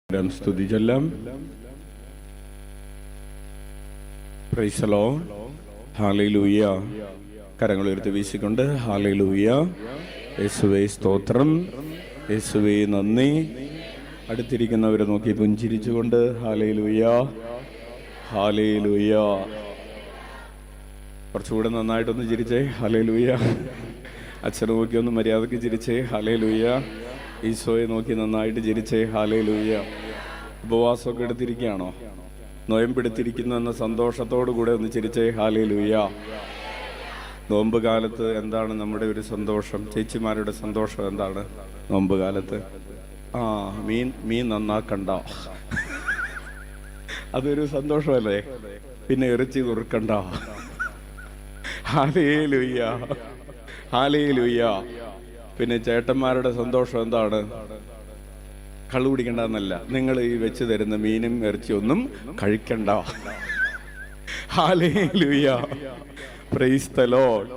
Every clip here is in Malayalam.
സ്തുതി ചൊല്ലാം. Price the Lord. ഹല്ലേലൂയ. കരങ്ങൾ ഉയർത്തി വീശിക്കൊണ്ട് ഹല്ലേലൂയ, യേശുവേ സ്തോത്രം, യേശുവേ നന്ദി. അടുത്തിരിക്കുന്നവരെ നോക്കി പുഞ്ചിരിച്ചുകൊണ്ട് ഹല്ലേലൂയ, ഹല്ലേലൂയ. കുറച്ചുകൂടെ നന്നായിട്ടൊന്ന് ചിരിച്ചേ ഹല്ലേലൂയ. അച്ഛനെ നോക്കി ഒന്ന് മര്യാദക്ക് ചിരിച്ചേ ഹല്ലേലൂയ. ഈശോയെ നോക്കി നന്നായിട്ട് ചിരിച്ചേ ഹല്ലേലൂയ. ഉപവാസമൊക്കെ എടുത്തിരിക്കുകയാണോ? നോയമ്പെടുത്തിരിക്കുന്നു എന്ന സന്തോഷത്തോടു കൂടെ ഒന്ന് ചിരിച്ചേ ഹല്ലേലൂയ. നോമ്പ് കാലത്ത് എന്താണ് നമ്മുടെ ഒരു സന്തോഷം? ചേച്ചിമാരുടെ സന്തോഷം എന്താണ് നോമ്പ് കാലത്ത്? മീൻ നന്നാക്കണ്ട, അതൊരു സന്തോഷമല്ലേ. പിന്നെ ഇറച്ചി നുറുക്കണ്ട. Hallelujah, hallelujah. പിന്നെ ചേട്ടന്മാരുടെ സന്തോഷം എന്താണ്? കള്ളു കുടിക്കണ്ടെന്നല്ല, നിങ്ങൾ ഈ വെച്ച് തരുന്ന മീനും ഇറച്ചിയൊന്നും കഴിക്കണ്ട. Hallelujah, praise the Lord.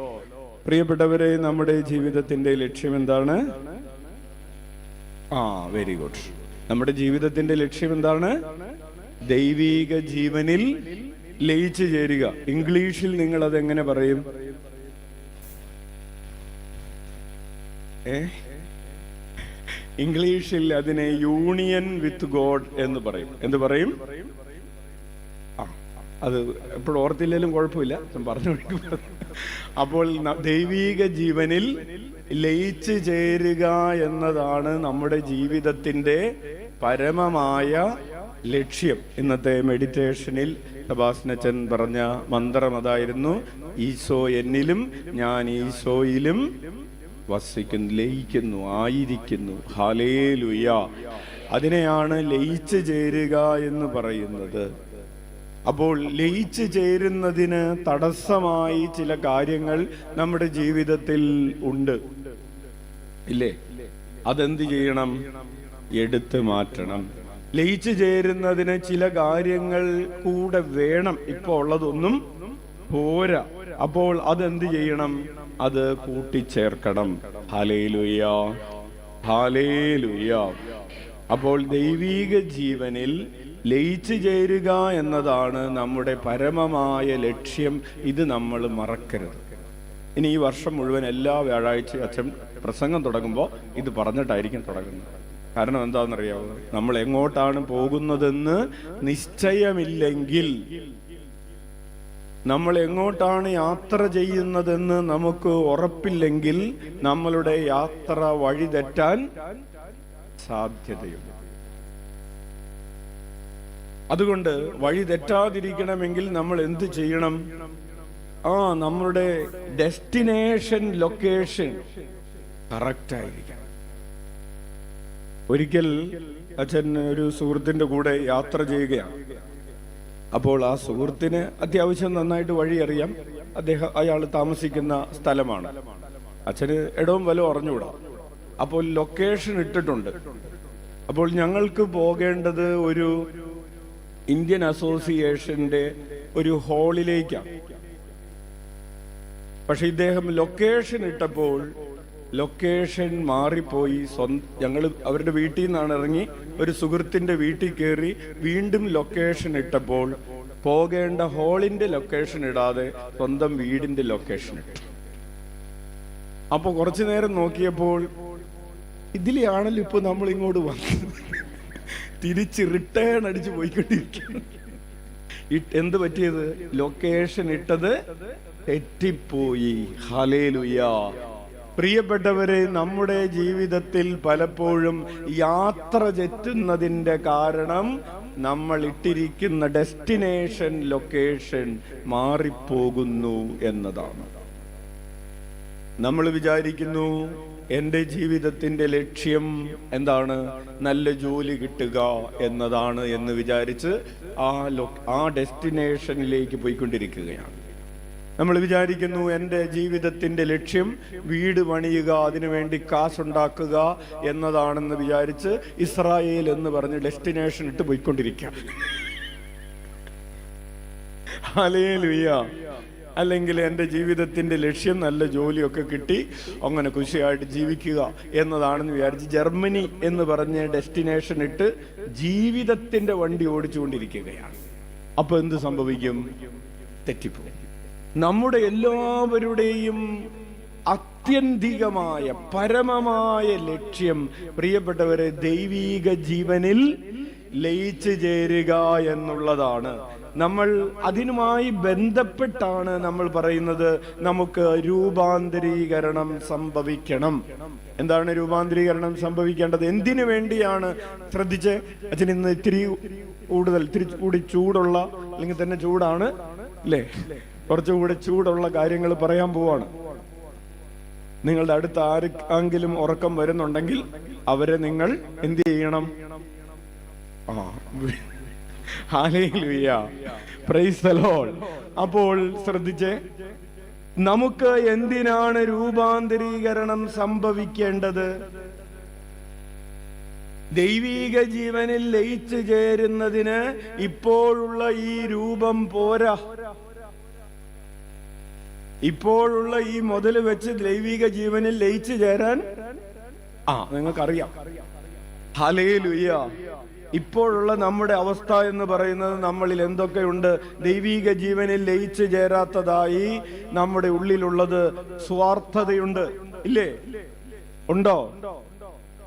പ്രിയപ്പെട്ടവരെ, നമ്മുടെ ജീവിതത്തിന്റെ ലക്ഷ്യം എന്താണ്? Very good. നമ്മുടെ ജീവിതത്തിന്റെ ലക്ഷ്യം എന്താണ്? ദൈവിക ജീവനിൽ ലയിച്ചു ചേരുക. ഇംഗ്ലീഷിൽ നിങ്ങൾ അതെങ്ങനെ പറയും? ഇംഗ്ലീഷിൽ അതിനെ യൂണിയൻ വിത്ത് ഗോഡ് എന്ന് പറയും. എന്ത് പറയും? അത് എപ്പോഴും ഓർത്തില്ലെങ്കിലും കുഴപ്പമില്ല, പറഞ്ഞു. അപ്പോൾ ദൈവീക ജീവനിൽ ലയിച്ചു ചേരുക എന്നതാണ് നമ്മുടെ ജീവിതത്തിന്റെ പരമമായ ലക്ഷ്യം. ഇന്നത്തെ മെഡിറ്റേഷനിൽ സെബാസ്റ്റ്യൻ പറഞ്ഞ മന്ത്രം അതായിരുന്നു: ഈശോ എന്നിലും ഞാൻ ഈശോയിലും വസിക്കുന്നു, ലയിക്കുന്നു, ആയിരിക്കുന്നു. ഹല്ലേലൂയ. അതിനെയാണ് ലയിച്ചു ചേരുക എന്ന് പറയുന്നത്. അപ്പോൾ ലയിച്ചു ചേരുന്നതിന് തടസ്സമായി ചില കാര്യങ്ങൾ നമ്മുടെ ജീവിതത്തിൽ ഉണ്ട്, ഇല്ലേ? അതെന്ത് ചെയ്യണം? എടുത്തു മാറ്റണം. ലയിച്ചു ചേരുന്നതിന് ചില കാര്യങ്ങൾ കൂടെ വേണം. ഇപ്പൊ ഉള്ളതൊന്നും പോരാ. അപ്പോൾ അതെന്ത് ചെയ്യണം? അത് കൂട്ടിച്ചേർക്കണം. Hallelujah, hallelujah. അപ്പോൾ ദൈവീക ജീവനിൽ ലയിച്ചു ചേരുക എന്നതാണ് നമ്മുടെ പരമമായ ലക്ഷ്യം. ഇത് നമ്മൾ മറക്കരുത്. ഇനി ഈ വർഷം മുഴുവൻ എല്ലാ വ്യാഴാഴ്ചയും അച്ഛൻ പ്രസംഗം തുടങ്ങുമ്പോൾ ഇത് പറഞ്ഞിട്ടായിരിക്കും തുടങ്ങുന്നത്. കാരണം എന്താണെന്നറിയാമോ? നമ്മൾ എങ്ങോട്ടാണ് പോകുന്നതെന്ന് നിശ്ചയമില്ലെങ്കിൽ, നമ്മൾ എങ്ങോട്ടാണ് യാത്ര ചെയ്യുന്നതെന്ന് നമുക്ക് ഉറപ്പില്ലെങ്കിൽ, നമ്മളുടെ യാത്ര വഴി തെറ്റാൻ സാധ്യതയുണ്ട്. അതുകൊണ്ട് വഴി തെറ്റാതിരിക്കണമെങ്കിൽ നമ്മൾ എന്ത് ചെയ്യണം? നമ്മളുടെ ഡെസ്റ്റിനേഷൻ ലൊക്കേഷൻ കറക്റ്റ് ആയിരിക്കണം. ഒരിക്കൽ അച്ഛൻ ഒരു സുഹൃത്തിന്റെ കൂടെ യാത്ര ചെയ്യുകയാണ്. അപ്പോൾ ആ സുഹൃത്തിന് അത്യാവശ്യം നന്നായിട്ട് വഴി അറിയാം. അയാൾ താമസിക്കുന്ന സ്ഥലമാണ്. അച്ഛന് ഇടവും വലവും അറിഞ്ഞുകൂടാ. അപ്പോൾ ലൊക്കേഷൻ ഇട്ടിട്ടുണ്ട്. അപ്പോൾ ഞങ്ങൾക്ക് പോകേണ്ടത് ഒരു ഇന്ത്യൻ അസോസിയേഷന്റെ ഒരു ഹാളിലേക്കാണ്. പക്ഷെ ഇദ്ദേഹം ലൊക്കേഷൻ ഇട്ടപ്പോൾ ലൊക്കേഷൻ മാറിപ്പോയി. ഞങ്ങൾ അവരുടെ വീട്ടിൽ നിന്നാണ് ഇറങ്ങി ഒരു സുഹൃത്തിന്റെ വീട്ടിൽ കയറി വീണ്ടും ലൊക്കേഷൻ ഇട്ടപ്പോൾ പോകേണ്ട ഹാളിന്റെ ലൊക്കേഷൻ ഇടാതെ സ്വന്തം വീടിന്റെ ലൊക്കേഷൻ ഇട്ടു. അപ്പൊ കുറച്ചു നേരം നോക്കിയപ്പോൾ ഇതിലെയാണല്ലോ ഇപ്പൊ നമ്മൾ ഇങ്ങോട്ട് വന്നത്. തിരിച്ച് റിട്ടേൺ അടിച്ച് പോയിക്കൊണ്ടിരിക്കുന്നു. എന്ത് പറ്റിയത്? ലൊക്കേഷൻ ഇട്ടത് തെറ്റിപ്പോയി. ഹല്ലേലൂയ. പ്രിയപ്പെട്ടവരെ, നമ്മുടെ ജീവിതത്തിൽ പലപ്പോഴും യാത്ര തെറ്റുന്നതിന്റെ കാരണം നമ്മൾ ഇട്ടിരിക്കുന്ന ഡെസ്റ്റിനേഷൻ ലൊക്കേഷൻ മാറിപ്പോകുന്നു എന്നതാണ്. നമ്മൾ വിചാരിക്കുന്നു എൻ്റെ ജീവിതത്തിന്റെ ലക്ഷ്യം എന്താണ്? നല്ല ജോലി കിട്ടുക എന്നതാണ് എന്ന് വിചാരിച്ച് ആ ഡെസ്റ്റിനേഷനിലേക്ക് പോയിക്കൊണ്ടിരിക്കുകയാണ്. നമ്മൾ വിചാരിക്കുന്നു എൻ്റെ ജീവിതത്തിന്റെ ലക്ഷ്യം വീട് പണിയുക, അതിനുവേണ്ടി കാശുണ്ടാക്കുക എന്നതാണെന്ന് വിചാരിച്ച് ഇസ്രായേൽ എന്ന് പറഞ്ഞ് ഡെസ്റ്റിനേഷൻ ഇട്ട് പോയിക്കൊണ്ടിരിക്കുക. ഹല്ലേലൂയ. അല്ലെങ്കിൽ എൻ്റെ ജീവിതത്തിൻ്റെ ലക്ഷ്യം നല്ല ജോലിയൊക്കെ കിട്ടി അങ്ങനെ ഖുഷിയായിട്ട് ജീവിക്കുക എന്നതാണെന്ന് വിചാരിച്ച് ജർമ്മനി എന്ന് പറഞ്ഞ് ഡെസ്റ്റിനേഷൻ ഇട്ട് ജീവിതത്തിൻ്റെ വണ്ടി ഓടിച്ചുകൊണ്ടിരിക്കുകയാണ്. അപ്പോൾ എന്ത് സംഭവിക്കും? തെറ്റിപ്പോകും. നമ്മുടെ എല്ലാവരുടെയും ആത്യന്തികമായ പരമമായ ലക്ഷ്യം പ്രിയപ്പെട്ടവരെ ദൈവീക ജീവനിൽ ലയിച്ചു ചേരുക എന്നുള്ളതാണ്. നമ്മൾ അതിനുമായി ബന്ധപ്പെട്ടാണ് നമ്മൾ പറയുന്നത് നമുക്ക് രൂപാന്തരീകരണം സംഭവിക്കണം. എന്താണ് രൂപാന്തരീകരണം സംഭവിക്കേണ്ടത്? എന്തിനു വേണ്ടിയാണ്? ശ്രദ്ധിച്ച് അച്ഛൻ ഇന്ന് ഇത്തിരി കൂടി ചൂടുള്ള, അല്ലെങ്കിൽ തന്നെ ചൂടാണ് അല്ലേ, കുറച്ചുകൂടെ ചൂടുള്ള കാര്യങ്ങൾ പറയാൻ പോവാണ്. നിങ്ങളുടെ അടുത്ത് ആർക്കെങ്കിലും ഉറക്കം വരുന്നുണ്ടെങ്കിൽ അവരെ നിങ്ങൾ എന്ത് ചെയ്യണം? Hallelujah, praise the Lord. അപ്പോൾ ശ്രദ്ധിച്ചേ, നമുക്ക് എന്തിനാണ് രൂപാന്തരീകരണം സംഭവിക്കേണ്ടത്? ദൈവീക ജീവനിൽ ലയിച്ചു ചേരുന്നതിന് ഇപ്പോഴുള്ള ഈ രൂപം പോരാ. ഇപ്പോഴുള്ള ഈ മുതല് വെച്ച് ദൈവിക ജീവനിൽ ലയിച്ചു ചേരാൻ നിങ്ങൾക്കറിയാം. ഹല്ലേലൂയ. ഇപ്പോഴുള്ള നമ്മുടെ അവസ്ഥ എന്ന് പറയുന്നത് നമ്മളിൽ എന്തൊക്കെയുണ്ട്? ദൈവീക ജീവനിൽ ലയിച്ചു ചേരാത്തതായി നമ്മുടെ ഉള്ളിലുള്ളത് സ്വാർത്ഥതയുണ്ട്, ഇല്ലേ? ഉണ്ടോ?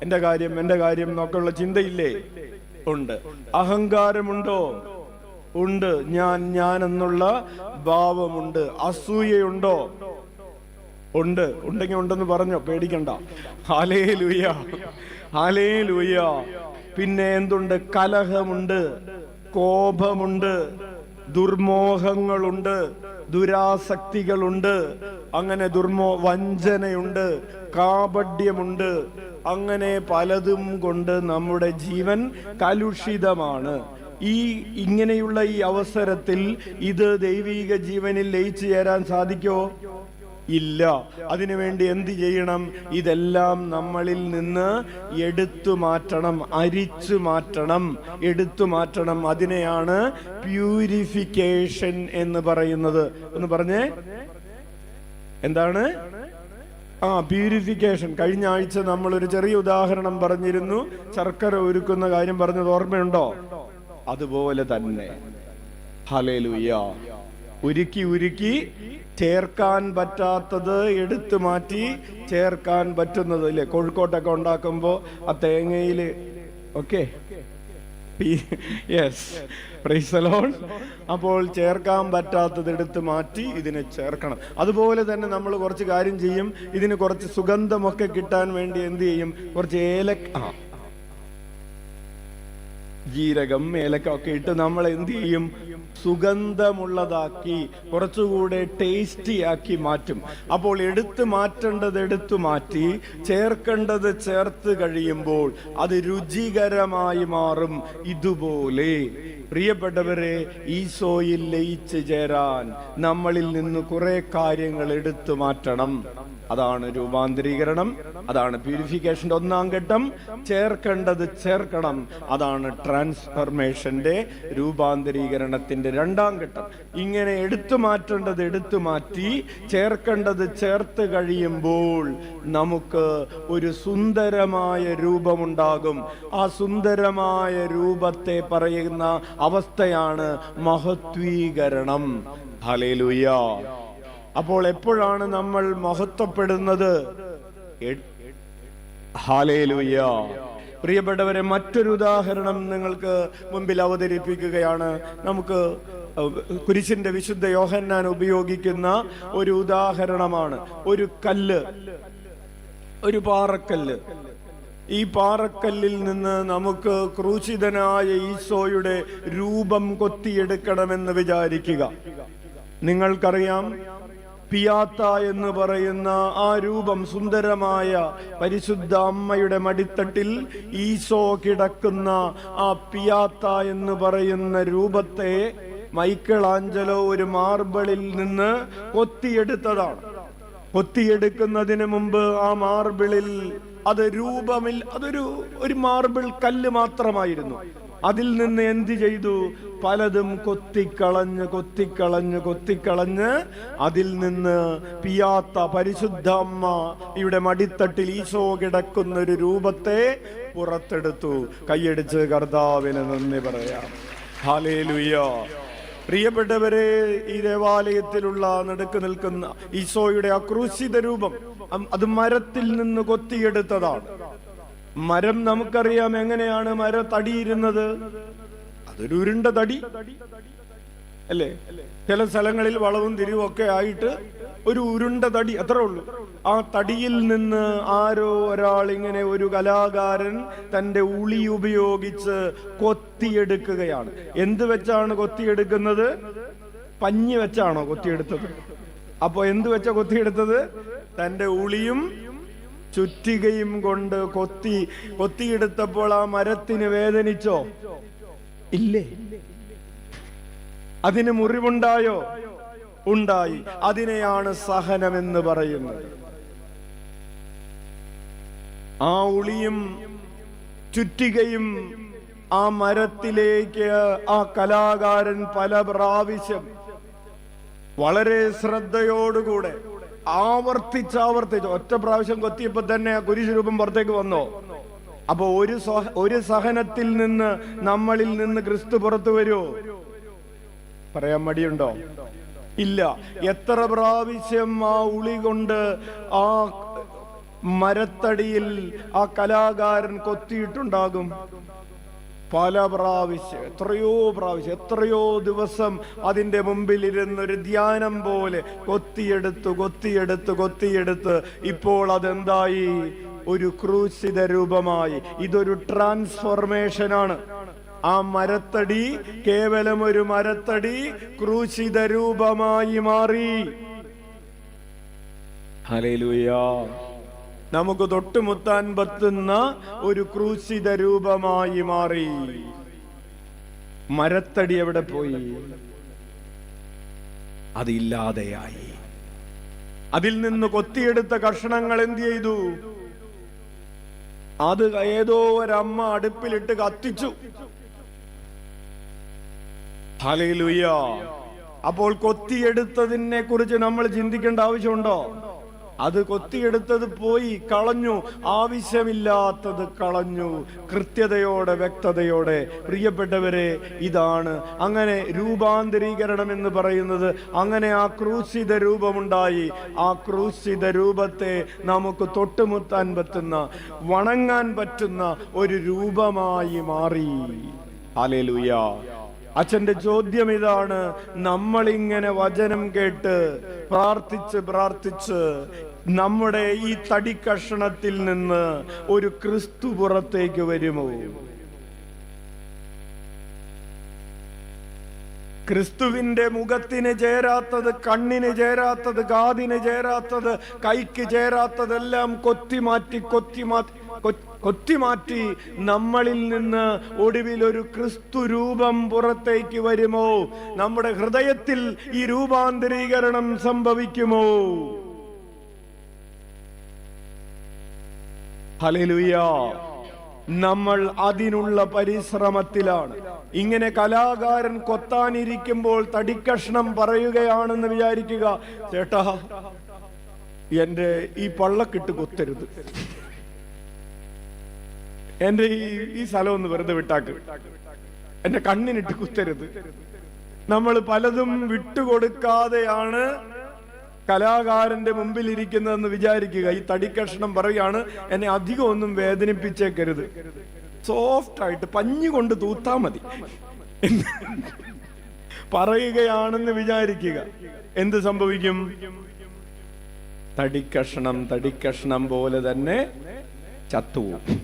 എന്റെ കാര്യം എന്നൊക്കെയുള്ള ചിന്തയില്ലേ? ഉണ്ട്. അഹങ്കാരമുണ്ടോ? ഉണ്ട്. ഞാൻ എന്നുള്ള ഭാവമുണ്ട്. അസൂയയുണ്ടോ? ഉണ്ട്. ഉണ്ടെങ്കിൽ ഉണ്ടെന്ന് പറഞ്ഞോ, പേടിക്കണ്ട. Hallelujah, hallelujah. പിന്നെ എന്തുണ്ട്? കലഹമുണ്ട്, കോപമുണ്ട്, ദുർമോഹങ്ങളുണ്ട്, ദുരാസക്തികളുണ്ട്, അങ്ങനെ വഞ്ചനയുണ്ട്, കാപഢ്യമുണ്ട്. അങ്ങനെ പലതും കൊണ്ട് നമ്മുടെ ജീവൻ കലുഷിതമാണ്. ഇങ്ങനെയുള്ള ഈ അവസരത്തിൽ ഇത് ദൈവീക ജീവനിൽ ലയിച്ചു ചേരാൻ സാധിക്കോ? ഇല്ല. അതിനുവേണ്ടി എന്ത് ചെയ്യണം? ഇതെല്ലാം നമ്മളിൽ നിന്ന് എടുത്തു മാറ്റണം, അരിച്ചു മാറ്റണം, എടുത്തു മാറ്റണം. അതിനെയാണ് പ്യൂരിഫിക്കേഷൻ എന്ന് പറയുന്നത്. ഒന്ന് പറഞ്ഞേ, എന്താണ്? പ്യൂരിഫിക്കേഷൻ. കഴിഞ്ഞ ആഴ്ച നമ്മൾ ഒരു ചെറിയ ഉദാഹരണം പറഞ്ഞിരുന്നു. ശർക്കര ഉരുക്കുന്ന കാര്യം പറഞ്ഞത് ഓർമ്മയുണ്ടോ? അതുപോലെ തന്നെ ഹല്ലേലൂയ, ഉരുക്കി ചേർക്കാൻ പറ്റാത്തത് എടുത്തു മാറ്റി ചേർക്കാൻ പറ്റുന്നത്, ഇല്ലേ? കോഴിക്കോട്ടൊക്കെ ഉണ്ടാക്കുമ്പോ ആ തേങ്ങയില് യെസ്, പ്രൈസ് ദി ലോർഡ്. അപ്പോൾ ചേർക്കാൻ പറ്റാത്തത് എടുത്ത് മാറ്റി ഇതിനെ ചേർക്കണം. അതുപോലെ തന്നെ നമ്മൾ കുറച്ച് കാര്യം ചെയ്യും. ഇതിന് കുറച്ച് സുഗന്ധമൊക്കെ കിട്ടാൻ വേണ്ടി എന്ത് ചെയ്യും? കുറച്ച് ജീരകം, ഏലക്ക ഒക്കെ ഇട്ട് നമ്മൾ എന്ത് ചെയ്യും? സുഗന്ധമുള്ളതാക്കി കുറച്ചുകൂടെ ടേസ്റ്റി ആക്കി മാറ്റും. അപ്പോൾ എടുത്തു മാറ്റേണ്ടത് എടുത്തു മാറ്റി ചേർക്കേണ്ടത് ചേർത്ത് കഴിയുമ്പോൾ അത് രുചികരമായി മാറും. ഇതുപോലെ പ്രിയപ്പെട്ടവരെ, ഈശോയിൽ ലയിച്ചു ചേരാൻ നമ്മളിൽ നിന്ന് കുറെ കാര്യങ്ങൾ എടുത്തു മാറ്റണം. അതാണ് രൂപാന്തരീകരണം, അതാണ് പ്യൂരിഫിക്കേഷന്റെ ഒന്നാം ഘട്ടം. ചേർക്കേണ്ടത് ചേർക്കണം, അതാണ് ട്രാൻസ്ഫർമേഷന്റെ, രൂപാന്തരീകരണത്തിന്റെ രണ്ടാം ഘട്ടം. ഇങ്ങനെ എടുത്തു മാറ്റേണ്ടത് എടുത്തു മാറ്റി ചേർക്കേണ്ടത് ചേർത്ത് കഴിയുമ്പോൾ നമുക്ക് ഒരു സുന്ദരമായ രൂപമുണ്ടാകും. ആ സുന്ദരമായ രൂപത്തെ പറയുന്ന അവസ്ഥയാണ് മഹത്വീകരണം. ഹല്ലേലൂയ. അപ്പോൾ എപ്പോഴാണ് നമ്മൾ മഹത്വപ്പെടുന്നത്? ഹല്ലേലൂയ. പ്രിയപ്പെട്ടവരെ, മറ്റൊരു ഉദാഹരണം നിങ്ങൾക്ക് മുമ്പിൽ അവതരിപ്പിക്കുകയാണ്. നമുക്ക് കുരിശിന്റെ വിശുദ്ധ യോഹന്നാൻ ഉപയോഗിക്കുന്ന ഒരു ഉദാഹരണമാണ്. ഒരു കല്ല്, ഒരു പാറക്കല്ല്. ഈ പാറക്കല്ലിൽ നിന്ന് നമുക്ക് ക്രൂശിതനായ ഈശോയുടെ രൂപം കൊത്തിയെടുക്കണമെന്ന് വിചാരിക്കുക. നിങ്ങൾക്കറിയാം, പിയാത്ത എന്ന് പറയുന്ന ആ രൂപം, സുന്ദരമായ പരിശുദ്ധ അമ്മയുടെ മടിത്തട്ടിൽ ഈശോ കിടക്കുന്ന ആ പിയാത്ത എന്ന് പറയുന്ന രൂപത്തെ മൈക്കലാഞ്ചലോ ഒരു മാർബിളിൽ നിന്ന് കൊത്തിയെടുത്തതാണ്. കൊത്തിയെടുക്കുന്നതിന് മുമ്പ് ആ മാർബിളിൽ അതൊരു മാർബിൾ കല്ല് മാത്രമായിരുന്നു. അതിൽ നിന്ന് എന്ത് ചെയ്തു? പലതും കൊത്തിക്കളഞ്ഞ് അതിൽ നിന്ന് പിയാത്ത പരിശുദ്ധ അമ്മയുടെ മടിത്തട്ടിൽ ഈശോ കിടക്കുന്ന ഒരു രൂപത്തെ പുറത്തെടുത്തു. കൈയടിച്ച് കർത്താവിന് നന്ദി പറയാം. ഹല്ലേലൂയ. പ്രിയപ്പെട്ടവരെ, ഈ ദേവാലയത്തിലുള്ള നടുക്ക് നിൽക്കുന്ന ഈശോയുടെ ക്രൂശിത രൂപം അത് മരത്തിൽ നിന്ന് കൊത്തിയെടുത്തതാണ്. മരം നമുക്കറിയാം എങ്ങനെയാണ് മരത്തടിയിരുന്നത്. അതൊരു ഉരുണ്ട തടി അല്ലേ? ചില സ്ഥലങ്ങളിൽ വളവും തിരിവും ഒക്കെ ആയിട്ട് ഒരു ഉരുണ്ട തടി, അത്രേ ഉള്ളൂ. ആ തടിയിൽ നിന്ന് ആരോ ഒരാൾ, ഇങ്ങനെ ഒരു കലാകാരൻ തന്റെ ഉളി ഉപയോഗിച്ച് കൊത്തിയെടുക്കുകയാണ്. എന്ത് വെച്ചാണ് കൊത്തിയെടുക്കുന്നത്? പഞ്ഞി വെച്ചാണോ കൊത്തിയെടുത്തത്? അപ്പൊ എന്ത് വെച്ചാ കൊത്തിയെടുത്തത്? തന്റെ ഉളിയും ചുറ്റികയും കൊണ്ട് കൊത്തിയെടുത്തപ്പോൾ ആ മരത്തിന് വേദനിച്ചോ? ഇല്ലേ. അതിന് മുറിവുണ്ടായോ? ഉണ്ടായി. അതിനെയാണ് സഹനമെന്ന് പറയുന്നത്. ആ ഉളിയും ചുറ്റികയും ആ മരത്തിലേക്ക് ആ കലാകാരൻ പല പ്രാവശ്യം വളരെ ശ്രദ്ധയോടുകൂടെ ആവർത്തിച്ച് ഒറ്റ പ്രാവശ്യം കൊത്തിയപ്പോ തന്നെ ആ കുരിശുരൂപം പുറത്തേക്ക് വന്നോ? അപ്പൊ ഒരു സഹനത്തിൽ നിന്ന്, നമ്മളിൽ നിന്ന് ക്രിസ്തു പുറത്തു വരുമോ? പറയാൻ മടിയുണ്ടോ? ഇല്ല. എത്ര പ്രാവശ്യം ആ ഉളി കൊണ്ട് ആ മരത്തടിയിൽ ആ കലാകാരൻ കൊത്തിയിട്ടുണ്ടാകും? പല പ്രാവശ്യം, എത്രയോ ദിവസം അതിന്റെ മുമ്പിൽ ഇരുന്നൊരു ധ്യാനം പോലെ കൊത്തിയെടുത്ത് ഇപ്പോൾ അതെന്തായി? ഒരു ക്രൂശിത രൂപമായി. ഇതൊരു ട്രാൻസ്ഫോർമേഷനാണ്. ആ മരത്തടി കേവലം ഒരു മരത്തടി ക്രൂശിത രൂപമായി മാറി. ഹല്ലേലൂയ. നമുക്ക് തൊട്ടുമുത്താൻ പറ്റുന്ന ഒരു ക്രൂശിത രൂപമായി മാറി. മരത്തടി എവിടെ പോയി? അതില്ലാതെയായി. അതിൽ നിന്ന് കൊത്തിയെടുത്ത കഷണങ്ങൾ എന്ത് ചെയ്തു? അത് ഏതോ ഒരമ്മ അടുപ്പിലിട്ട് കത്തിച്ചു. ഹല്ലേലൂയ. അപ്പോൾ കൊത്തിയെടുത്തതിനെ കുറിച്ച് നമ്മൾ ചിന്തിക്കേണ്ട ആവശ്യമുണ്ടോ? അത് കൊത്തിയെടുത്തത് പോയി, കളഞ്ഞു. ആവശ്യമില്ലാത്തത് കളഞ്ഞു. കൃത്യതയോടെ, വ്യക്തതയോടെ. പ്രിയപ്പെട്ടവരെ, ഇതാണ് അങ്ങനെ രൂപാന്തരീകരണം എന്ന് പറയുന്നത്. അങ്ങനെ ആ ക്രൂശിത രൂപമുണ്ടായി. ആ ക്രൂശിത രൂപത്തെ നമുക്ക് തൊട്ടുമുത്താൻ പറ്റുന്ന, വണങ്ങാൻ പറ്റുന്ന ഒരു രൂപമായി മാറി. ഹല്ലേലൂയ. അച്ഛന്റെ ചോദ്യം ഇതാണ്: നമ്മളിങ്ങനെ വചനം കേട്ട് പ്രാർത്ഥിച്ച് നമ്മുടെ ഈ തടിക്കഷണത്തിൽ നിന്ന് ഒരു ക്രിസ്തു പുറത്തേക്ക് വരുമോ? ക്രിസ്തുവിന്റെ മുഖത്തിന് ചേരാത്തത്, കണ്ണിന് ചേരാത്തത്, കാതിന് ചേരാത്തത്, കൈക്ക് ചേരാത്തതെല്ലാം കൊത്തിമാറ്റി നമ്മളിൽ നിന്ന് ഒടുവിൽ ഒരു ക്രിസ്തു രൂപം പുറത്തേക്ക് വരുമോ? നമ്മുടെ ഹൃദയത്തിൽ ഈ രൂപാന്തരീകരണം സംഭവിക്കുമോ? ഹല്ലേലൂയ. നമ്മൾ അതിനുള്ള പരിശ്രമത്തിലാണ്. ഇങ്ങനെ കലാകാരൻ കൊത്താനിരിക്കുമ്പോൾ തടിക്കഷ്ണം പറയുകയാണെന്ന് വിചാരിക്കുക: ചേട്ടാ, എന്റെ ഈ പള്ളക്കിട്ട് കൊത്തരുത്, എന്റെ ഈ സ്ഥലം ഒന്ന് വെറുതെ വിട്ടാക്ക്, എന്റെ കണ്ണിനിട്ട് കുത്തരുത്. നമ്മൾ പലതും വിട്ടുകൊടുക്കാതെയാണ് കലാകാരന്റെ മുമ്പിൽ ഇരിക്കുന്നതെന്ന് വിചാരിക്കുക. ഈ തടിക്കഷ്ണം പറയാണ്: എന്നെ അധികം ഒന്നും വേദനിപ്പിച്ചേക്കരുത്, സോഫ്റ്റ് ആയിട്ട് പഞ്ഞു കൊണ്ട് തൂത്താ മതി പറയുകയാണെന്ന് വിചാരിക്കുക. എന്ത് സംഭവിക്കും? തടിക്കഷ്ണം പോലെ തന്നെ ചത്തുപോകും.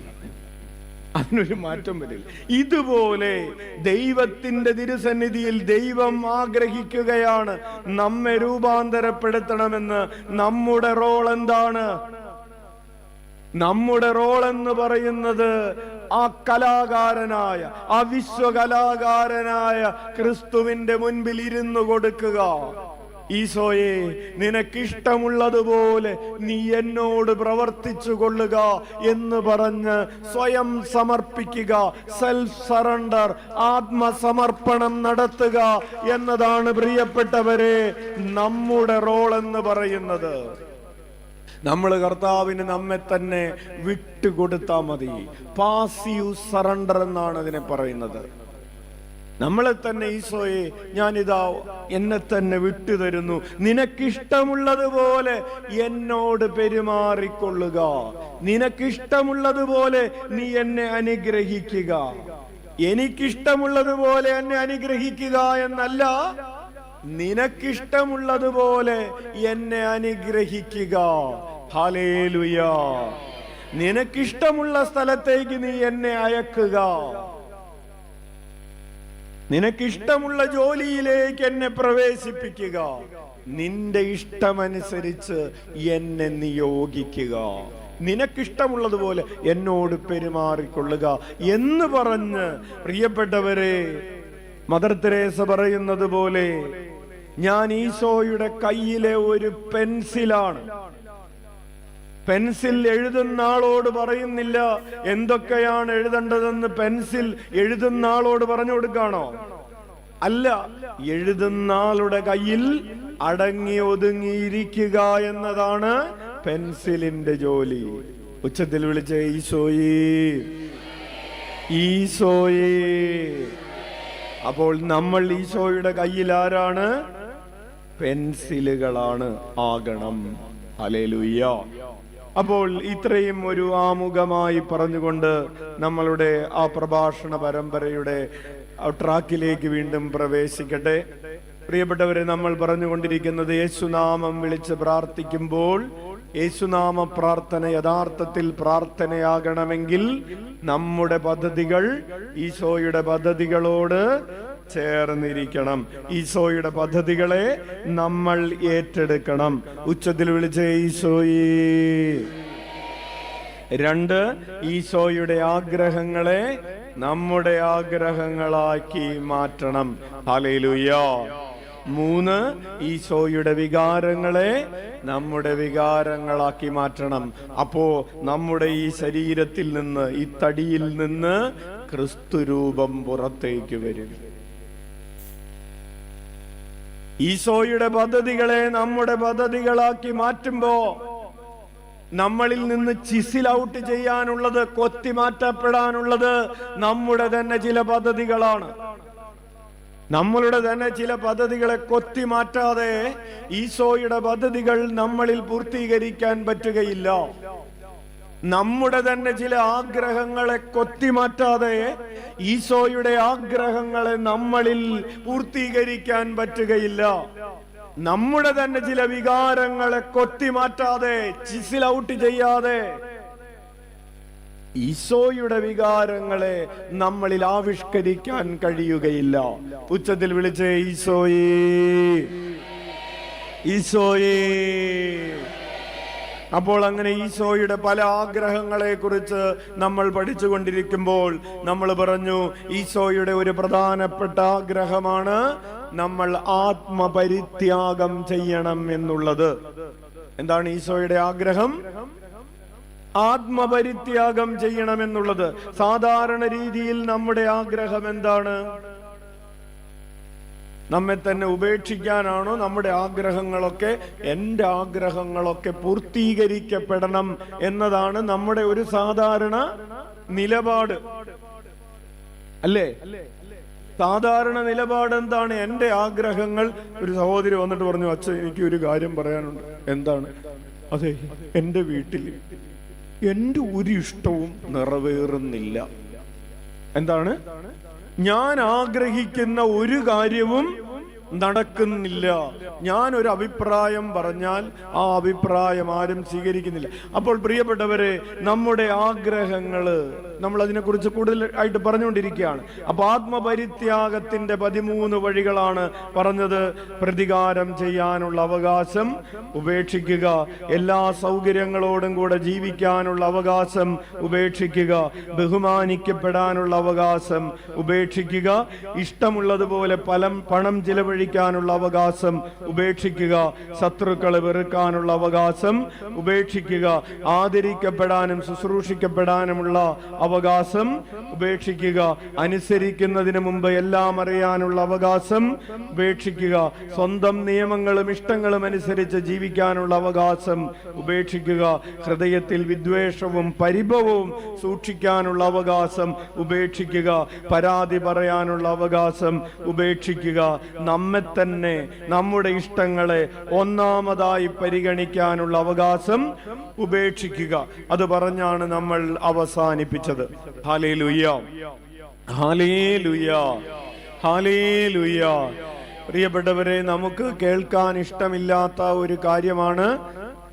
അതിനൊരു മാറ്റം വരില്ല. ഇതുപോലെ ദൈവത്തിന്റെ തിരുസന്നിധിയിൽ ദൈവം ആഗ്രഹിക്കുകയാണ് നമ്മെ രൂപാന്തരപ്പെടുത്തണമെന്ന്. നമ്മുടെ റോൾ എന്താണ്? നമ്മുടെ റോൾ എന്ന് പറയുന്നത് ആ കലാകാരനായ, ആ വിശ്വകലാകാരനായ ക്രിസ്തുവിന്റെ മുൻപിൽ ഇരുന്നു കൊടുക്കുക. ഈശോയെ, നിനക്കിഷ്ടമുള്ളതുപോലെ നീ എന്നോട് പ്രവർത്തിച്ചു കൊള്ളുക എന്ന് പറഞ്ഞ് സ്വയം സമർപ്പിക്കുക, സെൽഫ് സറണ്ടർ, ആത്മസമർപ്പണം നടത്തുക എന്നതാണ് പ്രിയപ്പെട്ടവരെ നമ്മുടെ റോൾ എന്ന് പറയുന്നത്. നമ്മൾ കർത്താവിന് നമ്മെ തന്നെ വിട്ടുകൊടുത്താൽ മതി. പാസീവ് സറണ്ടർ എന്നാണ് അതിനെ പറയുന്നത്. നമ്മളെ തന്നെ, ഈശോയെ ഞാനിതാ എന്നെ തന്നെ വിട്ടുതരുന്നു, നിനക്കിഷ്ടമുള്ളതുപോലെ എന്നോട് പെരുമാറിക്കൊള്ളുക, നിനക്കിഷ്ടമുള്ളതുപോലെ നീ എന്നെ അനുഗ്രഹിക്കുക. എനിക്കിഷ്ടമുള്ളതുപോലെ എന്നെ അനുഗ്രഹിക്കുക എന്നല്ല, നിനക്കിഷ്ടമുള്ളതുപോലെ എന്നെ അനുഗ്രഹിക്കുക. ഹല്ലേലൂയ. നിനക്കിഷ്ടമുള്ള സ്ഥലത്തേക്ക് നീ എന്നെ അയക്കുക, നിനക്കിഷ്ടമുള്ള ജോലിയിലേക്ക് എന്നെ പ്രവേശിപ്പിക്കുക, നിന്റെ ഇഷ്ടമനുസരിച്ച് എന്നെ നിയോഗിക്കുക, നിനക്കിഷ്ടമുള്ളതുപോലെ എന്നോട് പെരുമാറിക്കൊള്ളുക എന്ന് പറഞ്ഞ്, പ്രിയപ്പെട്ടവരെ, മദർ തെരേസ പറയുന്നത് പോലെ, ഞാൻ ഈശോയുടെ കയ്യിലെ ഒരു പെൻസിലാണ്. പെൻസിൽ എഴുതുന്ന ആളോട് പറയുന്നില്ല എന്തൊക്കെയാണ് എഴുതേണ്ടതെന്ന്. പെൻസിൽ എഴുതുന്ന ആളോട് പറഞ്ഞു കൊടുക്കാണോ? അല്ല, എഴുതുന്ന ആളുടെ കയ്യിൽ അടങ്ങി ഒതുങ്ങിയിരിക്കുക എന്നതാണ് പെൻസിലിന്റെ ജോലി. ഉച്ചത്തിൽ വിളിച്ച ഈശോയേ, ഈശോയേ. അപ്പോൾ നമ്മൾ ഈശോയുടെ കയ്യിൽ ആരാണ്? പെൻസിലുകളാണ് ആകണം. ഹല്ലേലൂയ. അപ്പോൾ ഇത്രയും ഒരു ആമുഖമായി പറഞ്ഞുകൊണ്ട് നമ്മളുടെ ആ പ്രഭാഷണ പരമ്പരയുടെ ട്രാക്കിലേക്ക് വീണ്ടും പ്രവേശിക്കട്ടെ. പ്രിയപ്പെട്ടവരെ, നമ്മൾ പറഞ്ഞുകൊണ്ടിരിക്കുന്നത് യേശുനാമം വിളിച്ച് പ്രാർത്ഥിക്കുമ്പോൾ, യേശുനാമ പ്രാർത്ഥന യഥാർത്ഥത്തിൽ പ്രാർത്ഥനയാകണമെങ്കിൽ നമ്മുടെ പദ്ധതികൾ ഈശോയുടെ പദ്ധതികളോട് ചേർന്നിരിക്കണം. ഈശോയുടെ പദ്ധതികളെ നമ്മൾ ഏറ്റെടുക്കണം. ഉച്ചത്തിൽ വിളിച്ച ഈശോയേ. 2, ഈശോയുടെ ആഗ്രഹങ്ങളെ നമ്മുടെ ആഗ്രഹങ്ങളാക്കി മാറ്റണം. ഹല്ലേലൂയ. 3, ഈശോയുടെ വികാരങ്ങളെ നമ്മുടെ വികാരങ്ങളാക്കി മാറ്റണം. അപ്പോ നമ്മുടെ ഈ ശരീരത്തിൽ നിന്ന്, ഈ തടിയിൽ നിന്ന് ക്രിസ്തുരൂപം പുറത്തേക്ക് വരും. ഈശോയുടെ പദ്ധതികളെ നമ്മുടെ പദ്ധതികളാക്കി മാറ്റുമ്പോ നമ്മളിൽ നിന്ന് ചിസിൽ ഔട്ട് ചെയ്യാനുള്ളത്, കൊത്തി മാറ്റപ്പെടാനുള്ളത് നമ്മുടെ തന്നെ ചില പദ്ധതികളാണ്. നമ്മളുടെ തന്നെ ചില പദ്ധതികളെ കൊത്തി മാറ്റാതെ ഈശോയുടെ പദ്ധതികൾ നമ്മളിൽ പൂർത്തീകരിക്കാൻ പറ്റുകയില്ല. നമ്മുടെ തന്നെ ചില ആഗ്രഹങ്ങളെ കൊത്തിമാറ്റാതെ ഈശോയുടെ ആഗ്രഹങ്ങളെ നമ്മളിൽ പൂർത്തീകരിക്കാൻ പറ്റുകയില്ല. നമ്മുടെ തന്നെ ചില വികാരങ്ങളെ കൊത്തിമാറ്റാതെ, ചിസിൽ ഔട്ട് ചെയ്യാതെ ഈശോയുടെ വികാരങ്ങളെ നമ്മളിൽ ആവിഷ്കരിക്കാൻ കഴിയുകയില്ല. ഉച്ചത്തിൽ വിളിച്ച് ഈശോയേ, ഈശോയേ. അപ്പോൾ അങ്ങനെ ഈശോയുടെ പല ആഗ്രഹങ്ങളെ കുറിച്ച് നമ്മൾ പഠിച്ചുകൊണ്ടിരിക്കുമ്പോൾ നമ്മൾ പറഞ്ഞു, ഈശോയുടെ ഒരു പ്രധാനപ്പെട്ട ആഗ്രഹമാണ് നമ്മൾ ആത്മപരിത്യാഗം ചെയ്യണം എന്നുള്ളത്. എന്താണ് ഈശോയുടെ ആഗ്രഹം? ആത്മപരിത്യാഗം ചെയ്യണമെന്നുള്ളത്. സാധാരണ രീതിയിൽ നമ്മുടെ ആഗ്രഹം എന്താണ്? നമ്മെ തന്നെ ഉപേക്ഷിക്കാനാണോ? നമ്മുടെ ആഗ്രഹങ്ങളൊക്കെ, എൻ്റെ ആഗ്രഹങ്ങളൊക്കെ പൂർത്തീകരിക്കപ്പെടണം എന്നതാണ് നമ്മുടെ ഒരു സാധാരണ നിലപാട്, അല്ലേ? സാധാരണ നിലപാട് എന്താണ്? എൻ്റെ ആഗ്രഹങ്ങൾ. ഒരു സഹോദരി വന്നിട്ട് പറഞ്ഞു, അച്ഛൻ എനിക്ക് ഒരു കാര്യം പറയാനുണ്ട്. എന്താണ്? അതെ, എൻ്റെ വീട്ടിൽ എൻ്റെ ഒരു ഇഷ്ടവും നിറവേറുന്നില്ല. എന്താണ്? ഞാൻ ആഗ്രഹിക്കുന്ന ഒരു കാര്യവും നടക്കുന്നില്ല. ഞാൻ ഒരു അഭിപ്രായം പറഞ്ഞാൽ ആ അഭിപ്രായം ആരും സ്വീകരിക്കുന്നില്ല. അപ്പോൾ പ്രിയപ്പെട്ടവരെ, നമ്മുടെ ആഗ്രഹങ്ങള് നമ്മൾ അതിനെക്കുറിച്ച് കൂടുതലായിട്ട് പറഞ്ഞുകൊണ്ടിരിക്കുകയാണ്. അപ്പൊ ആത്മപരിത്യാഗത്തിന്റെ 13 വഴികളാണ് പറഞ്ഞത്. പ്രതികാരം ചെയ്യാനുള്ള അവകാശം ഉപേക്ഷിക്കുക, എല്ലാ സൗകര്യങ്ങളോടും കൂടെ ജീവിക്കാനുള്ള അവകാശം ഉപേക്ഷിക്കുക, ബഹുമാനിക്കപ്പെടാനുള്ള അവകാശം ഉപേക്ഷിക്കുക, ഇഷ്ടമുള്ളതുപോലെ പണം ചിലവഴിക്കാനുള്ള അവകാശം ഉപേക്ഷിക്കുക, ശത്രുക്കളെ വെറുക്കാനുള്ള അവകാശം ഉപേക്ഷിക്കുക, ആദരിക്കപ്പെടാനും ശുശ്രൂഷിക്കപ്പെടാനുമുള്ള അവകാശം ഉപേക്ഷിക്കുക, അനുസരിക്കുന്നതിന് മുമ്പ് എല്ലാം അറിയാനുള്ള അവകാശം ഉപേക്ഷിക്കുക, സ്വന്തം നിയമങ്ങളും ഇഷ്ടങ്ങളും അനുസരിച്ച് ജീവിക്കാനുള്ള അവകാശം ഉപേക്ഷിക്കുക, ഹൃദയത്തിൽ വിദ്വേഷവും പരിഭവവും സൂക്ഷിക്കാനുള്ള അവകാശം ഉപേക്ഷിക്കുക, പരാതി പറയാനുള്ള അവകാശം ഉപേക്ഷിക്കുക, നമ്മെ തന്നെ നമ്മുടെ ഇഷ്ടങ്ങളെ ഒന്നാമതായി പരിഗണിക്കാനുള്ള അവകാശം ഉപേക്ഷിക്കുക. അത് പറഞ്ഞാണ് നമ്മൾ അവസാനിപ്പിച്ചത്. Hallelujah, hallelujah, hallelujah. പ്രിയപ്പെട്ടവരെ, നമുക്ക് കേൾക്കാൻ ഇഷ്ടമില്ലാത്ത ഒരു കാര്യമാണ്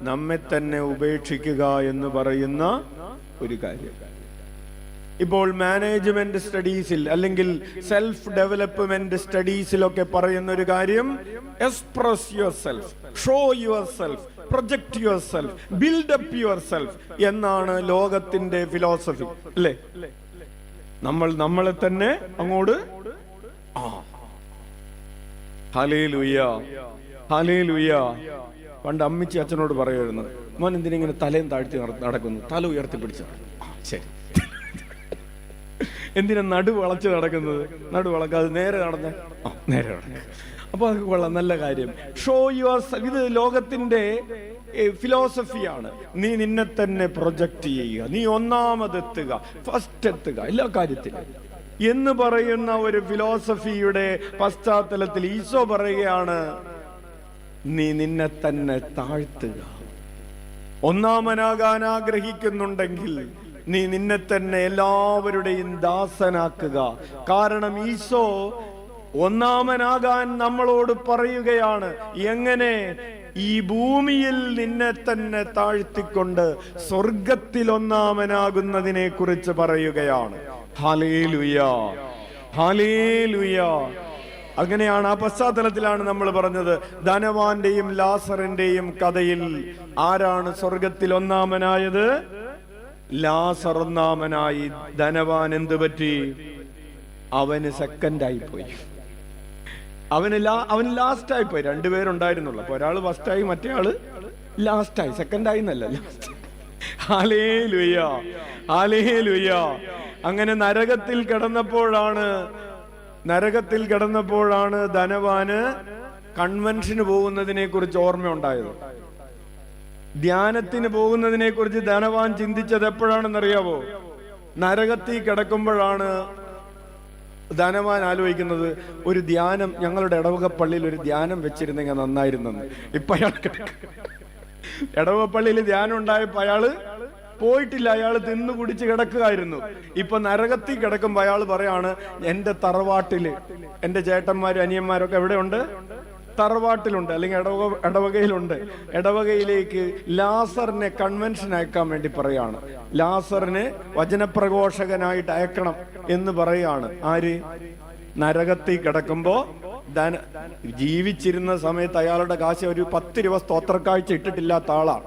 നമ്മെ തന്നെ ഉപേക്ഷിക്കുക എന്ന് പറയുന്ന ഒരു കാര്യം. ഇപ്പോൾ മാനേജ്മെന്റ് സ്റ്റഡീസിൽ അല്ലെങ്കിൽ സെൽഫ് ഡെവലപ്മെന്റ് സ്റ്റഡീസിലൊക്കെ പറയുന്ന ഒരു കാര്യം, express your self, show your self, project your self, build up your self എന്നാണ് ലോകത്തിന്റെ ഫിലോസഫി, അല്ലേ? നമ്മൾ നമ്മളെ തന്നെ അങ്ങോട്ട് ഹല്ലേലൂയ, ഹല്ലേലൂയ. പണ്ട് അമ്മിച്ചി അച്ഛനോട് പറയുമായിരുന്നു, മോൻ എന്തിനിങ്ങനെ തലയും താഴ്ത്തി നടക്കുന്നു, തല ഉയർത്തി പിടിച്ച. ശരി, എന്തിനാ നടു വളച്ച് നടക്കുന്നത്? നടു വളക്കാതെ നേരെ നടന്ന നേരെ നടന്ന. അപ്പൊ അത് കൊള്ളാം, നല്ല കാര്യം. ഷോ യുവർ സെൽഫ്, ഇത് ലോകത്തിന്റെ ഫിലോസഫിയാണ്. നീ നിന്നെ തന്നെ പ്രൊജക്ട് ചെയ്യുക, നീ ഒന്നാമതെത്തുക, ഫസ്റ്റ് എത്തുക എല്ലാ കാര്യത്തിലും എന്ന് പറയുന്ന ഒരു ഫിലോസഫിയുടെ പശ്ചാത്തലത്തിൽ ഈശോ പറയുകയാണ്, നീ നിന്നെ തന്നെ താഴ്ത്തുക. ഒന്നാമനാകാൻ ആഗ്രഹിക്കുന്നുണ്ടെങ്കിൽ നീ നിന്നെ തന്നെ എല്ലാവരുടെയും ദാസനാക്കുക. കാരണം ഈശോ ഒന്നാമനാകാൻ നമ്മളോട് പറയുകയാണ്. എങ്ങനെ? ഈ ഭൂമിയിൽ നിന്നെ തന്നെ താഴ്ത്തിക്കൊണ്ട് സ്വർഗത്തിൽ ഒന്നാമനാകുന്നതിനെ കുറിച്ച് പറയുകയാണ്. Hallelujah, hallelujah. അങ്ങനെയാണ്, ആ പശ്ചാത്തലത്തിലാണ് നമ്മൾ പറഞ്ഞത്, ധനവാന്റെയും ലാസറിന്റെയും കഥയിൽ ആരാണ് സ്വർഗത്തിൽ ഒന്നാമനായത്? ലാസർ ഒന്നാമനായി. ധനവാൻ എന്ത് പറ്റി? അവന് സെക്കൻഡായി പോയി. അവന് ലാസ്റ്റ് ആയി പോയി. രണ്ടുപേരുണ്ടായിരുന്നുള്ളൂ. അപ്പൊ ഒരാള് ഫസ്റ്റായി, മറ്റേ ആള് ലാസ്റ്റായി. സെക്കൻഡായി എന്നല്ല, ലാസ്റ്റ്. Hallelujah, hallelujah. അങ്ങനെ നരകത്തിൽ കിടന്നപ്പോഴാണ് ധനവാന് കൺവെൻഷന് പോകുന്നതിനെ കുറിച്ച് ഓർമ്മയുണ്ടായത്. ധ്യാനത്തിന് പോകുന്നതിനെ കുറിച്ച് ധനവാൻ ചിന്തിച്ചത് എപ്പോഴാണെന്നറിയാവോ? നരകത്തിൽ കിടക്കുമ്പോഴാണ് ധനവാൻ ആലോചിക്കുന്നത്, ഒരു ധ്യാനം, ഞങ്ങളുടെ ഇടവക പള്ളിയിൽ ഒരു ധ്യാനം വെച്ചിരുന്നെങ്കിൽ നന്നായിരുന്നെന്ന്. ഇപ്പൊ അയാൾ ഇടവക പള്ളിയിൽ ധ്യാനം ഉണ്ടായപ്പോ അയാള് പോയിട്ടില്ല, അയാൾ തിന്നു കുടിച്ച് കിടക്കുകയായിരുന്നു. ഇപ്പൊ നരകത്തിൽ കിടക്കുമ്പോ അയാൾ പറയാണ്, എന്റെ തറവാട്ടില് എന്റെ ചേട്ടന്മാരും അനിയന്മാരൊക്കെ എവിടെയുണ്ട്? തറവാട്ടിലുണ്ട്, അല്ലെങ്കിൽ ഇടവകയിലുണ്ട്. ഇടവകയിലേക്ക് ലാസറിനെ കൺവെൻഷൻ അയക്കാൻ വേണ്ടി പറയാണ്. ലാസറിനെ വചനപ്രഘോഷകനായിട്ട് അയക്കണം എന്ന് പറയാണ്. ആര്? നരകത്തിൽ കിടക്കുമ്പോ ജീവിച്ചിരുന്ന സമയത്ത് അയാളുടെ കാശ് ഒരു 10 രൂപ സ്തോത്രക്കാഴ്ച ഇട്ടിട്ടില്ലാത്ത ആളാണ്.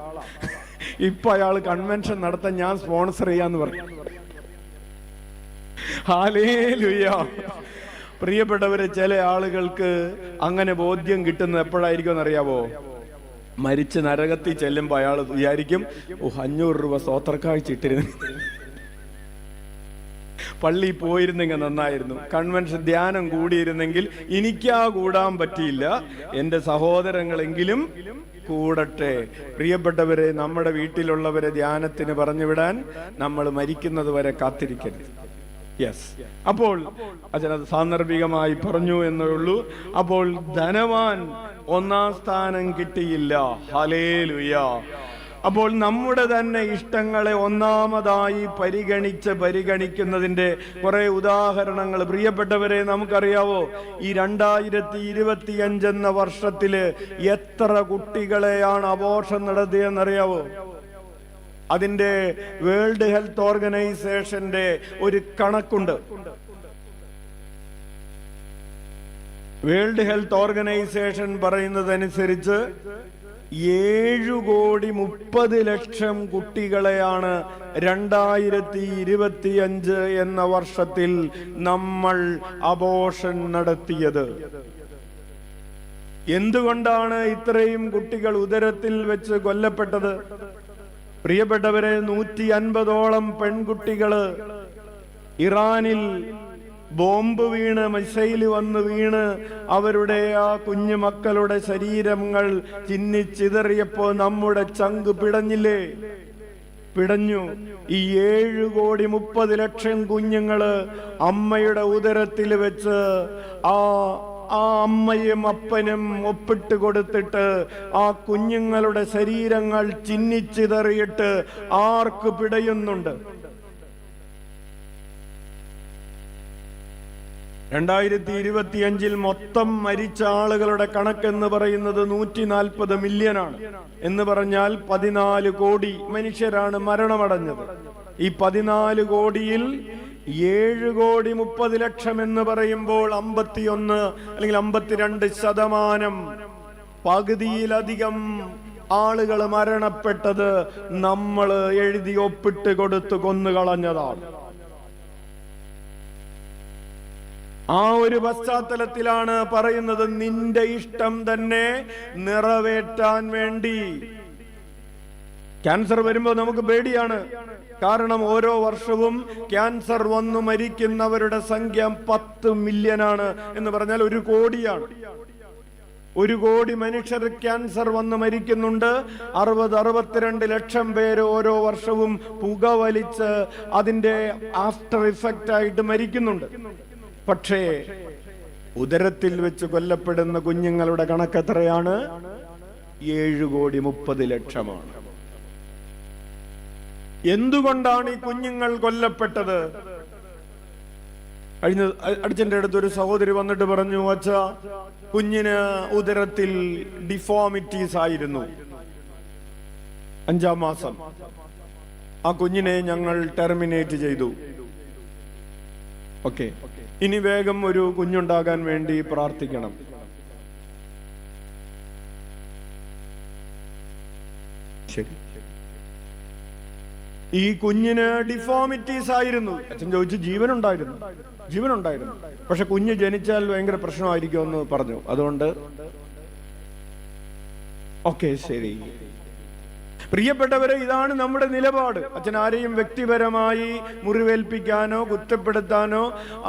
ഇപ്പൊ അയാൾ കൺവെൻഷൻ നടത്താൻ ഞാൻ സ്പോൺസർ ചെയ്യാന്ന് പറഞ്ഞു. ഹല്ലേലൂയ. പ്രിയപ്പെട്ടവരെ, ചില ആളുകൾക്ക് അങ്ങനെ ബോധ്യം കിട്ടുന്നത് എപ്പോഴായിരിക്കും എന്നറിയാവോ? മരിച്ച് നരകത്തിൽ ചെല്ലുമ്പോ അയാൾ വിചാരിക്കും, 500 രൂപ സ്തോത്രക്കാഴ്ച ഇട്ടിരുന്നു, പള്ളി പോയിരുന്നെങ്കിൽ നന്നായിരുന്നു, കൺവെൻഷൻ ധ്യാനം കൂടിയിരുന്നെങ്കിൽ. എനിക്കാ കൂടാൻ പറ്റിയില്ല, എന്റെ സഹോദരങ്ങളെങ്കിലും കൂടട്ടെ. പ്രിയപ്പെട്ടവരെ, നമ്മുടെ വീട്ടിലുള്ളവരെ ധ്യാനത്തിന് പറഞ്ഞു വിടാൻ നമ്മൾ മരിക്കുന്നത് വരെ കാത്തിരിക്കരുത്. യെസ്. അപ്പോൾ അച്ഛനത് സാന്ദർഭികമായി പറഞ്ഞു എന്നേ ഉള്ളൂ. അപ്പോൾ ധനവാൻ 1-ാം സ്ഥാനം കിട്ടിയില്ല. ഹല്ലേലൂയ. അപ്പോൾ നമ്മുടെ തന്നെ ഇഷ്ടങ്ങളെ ഒന്നാമതായി പരിഗണിക്കുന്നതിന്റെ കുറെ ഉദാഹരണങ്ങൾ പ്രിയപ്പെട്ടവരെ നമുക്കറിയാവോ? ഈ 2025 എന്ന വർഷത്തില് എത്ര കുട്ടികളെയാണ് അബോർഷൻ നടത്തിയെന്നറിയാവോ? അതിന്റെ വേൾഡ് ഹെൽത്ത് ഓർഗനൈസേഷന്റെ ഒരു കണക്കുണ്ട്. വേൾഡ് ഹെൽത്ത് ഓർഗനൈസേഷൻ പറയുന്നതനുസരിച്ച് 7,30,00,000 കുട്ടികളെയാണ് 2025 എന്ന വർഷത്തിൽ നമ്മൾ അബോർഷൻ നടത്തിയത്. എന്തുകൊണ്ടാണ് ഇത്രയും കുട്ടികൾ ഉദരത്തിൽ വെച്ച് കൊല്ലപ്പെട്ടത്? പ്രിയപ്പെട്ടവരെ, 150ഓളം പെൺകുട്ടികള് ഇറാനിൽ ബോംബ് വീണ്, മിസൈല് വന്ന് വീണ് അവരുടെ ആ കുഞ്ഞു മക്കളുടെ ശരീരങ്ങൾ ചിന്നിച്ചിതറിയപ്പോ നമ്മുടെ ചങ്ക് പിടഞ്ഞില്ലേ? പിടഞ്ഞു. ഈ 7,30,00,000 കുഞ്ഞുങ്ങള് അമ്മയുടെ ഉദരത്തിൽ വെച്ച് ആ അമ്മയും അപ്പനും ഒപ്പിട്ട് കൊടുത്തിട്ട് ആ കുഞ്ഞുങ്ങളുടെ ശരീരങ്ങൾ ചിന്നിച്ചിതറിയിട്ട് ആർക്ക് പിടയുന്നുണ്ട്? 2025 മൊത്തം മരിച്ച ആളുകളുടെ കണക്കെന്ന് പറയുന്നത് 140 മില്യനാണ്. എന്ന് പറഞ്ഞാൽ 14 കോടി മനുഷ്യരാണ് മരണമടഞ്ഞത്. ഈ 14 കോടിയിൽ 7,30,00,000 എന്ന് പറയുമ്പോൾ 51 അല്ലെങ്കിൽ 52%, പകുതിയിലധികം ആളുകൾ മരണപ്പെട്ടത് നമ്മൾ എഴുതി ഒപ്പിട്ട് കൊടുത്ത് കൊന്നുകളഞ്ഞതാണ്. ആ ഒരു പശ്ചാത്തലത്തിലാണ് പറയുന്നത്, നിന്റെ ഇഷ്ടം തന്നെ നിറവേറ്റാൻ വേണ്ടി. ക്യാൻസർ വരുമ്പോൾ നമുക്ക് പേടിയാണ്. കാരണം ഓരോ വർഷവും ക്യാൻസർ വന്നു മരിക്കുന്നവരുടെ സംഖ്യ 10 മില്യനാണ്. എന്ന് പറഞ്ഞാൽ 1 കോടിയാണ്. 1 കോടി മനുഷ്യർ ക്യാൻസർ വന്ന് മരിക്കുന്നുണ്ട്. 62 ലക്ഷം പേര് ഓരോ വർഷവും പുകവലിച്ച് അതിന്റെ ആഫ്റ്റർ ഇഫക്റ്റ് ആയിട്ട് മരിക്കുന്നുണ്ട്. പക്ഷേ ഉദരത്തിൽ വെച്ച് കൊല്ലപ്പെടുന്ന കുഞ്ഞുങ്ങളുടെ കണക്ക് എത്രയാണ്? 7,30,00,000. എന്തുകൊണ്ടാണ് ഈ കുഞ്ഞുങ്ങൾ കൊല്ലപ്പെട്ടത്? അച്ഛൻ്റെ അടുത്തൊരു സഹോദരി വന്നിട്ട് പറഞ്ഞു, അച്ഛാ, കുഞ്ഞിന് ഉദരത്തിൽ ഡിഫോമിറ്റീസ് ആയിരുന്നു. 5-ാം മാസം ആ കുഞ്ഞിനെ ഞങ്ങൾ ടെർമിനേറ്റ് ചെയ്തു. ഓക്കെ, ഇനി വേഗം ഒരു കുഞ്ഞുണ്ടാകാൻ വേണ്ടി പ്രാർത്ഥിക്കണം. ശരി, ഈ കുഞ്ഞിന് ഡിഫോമിറ്റീസ് ആയിരുന്നു. അച്ഛൻ ചോദിച്ചു, ജീവനുണ്ടായിരുന്നു? ജീവനുണ്ടായിരുന്നു, പക്ഷെ കുഞ്ഞ് ജനിച്ചാൽ ഭയങ്കര പ്രശ്നമായിരിക്കുമെന്ന് പറഞ്ഞു. അതുകൊണ്ട് ഓക്കെ, ശരി. പ്രിയപ്പെട്ടവരെ, ഇതാണ് നമ്മുടെ നിലപാട്. അച്ഛൻ ആരെയും വ്യക്തിപരമായി മുറിവേൽപ്പിക്കാനോ കുറ്റപ്പെടുത്താനോ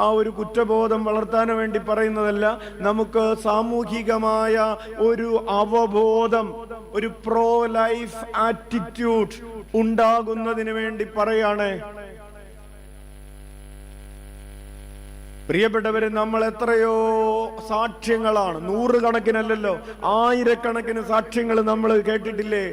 ആ ഒരു കുറ്റബോധം വളർത്താനോ വേണ്ടി പറയുന്നതല്ല. നമുക്ക് സാമൂഹികമായ ഒരു അവബോധം, ഒരു പ്രോ ലൈഫ് ആറ്റിറ്റ്യൂഡ് ഉണ്ടാകുന്നതിന് വേണ്ടി പറയാണ്. പ്രിയപ്പെട്ടവരെ, നമ്മൾ എത്രയോ സാക്ഷ്യങ്ങളാണ്, 100 കണക്കിനല്ലല്ലോ, 1000 സാക്ഷ്യങ്ങൾ നമ്മൾ കേട്ടിട്ടില്ലേ?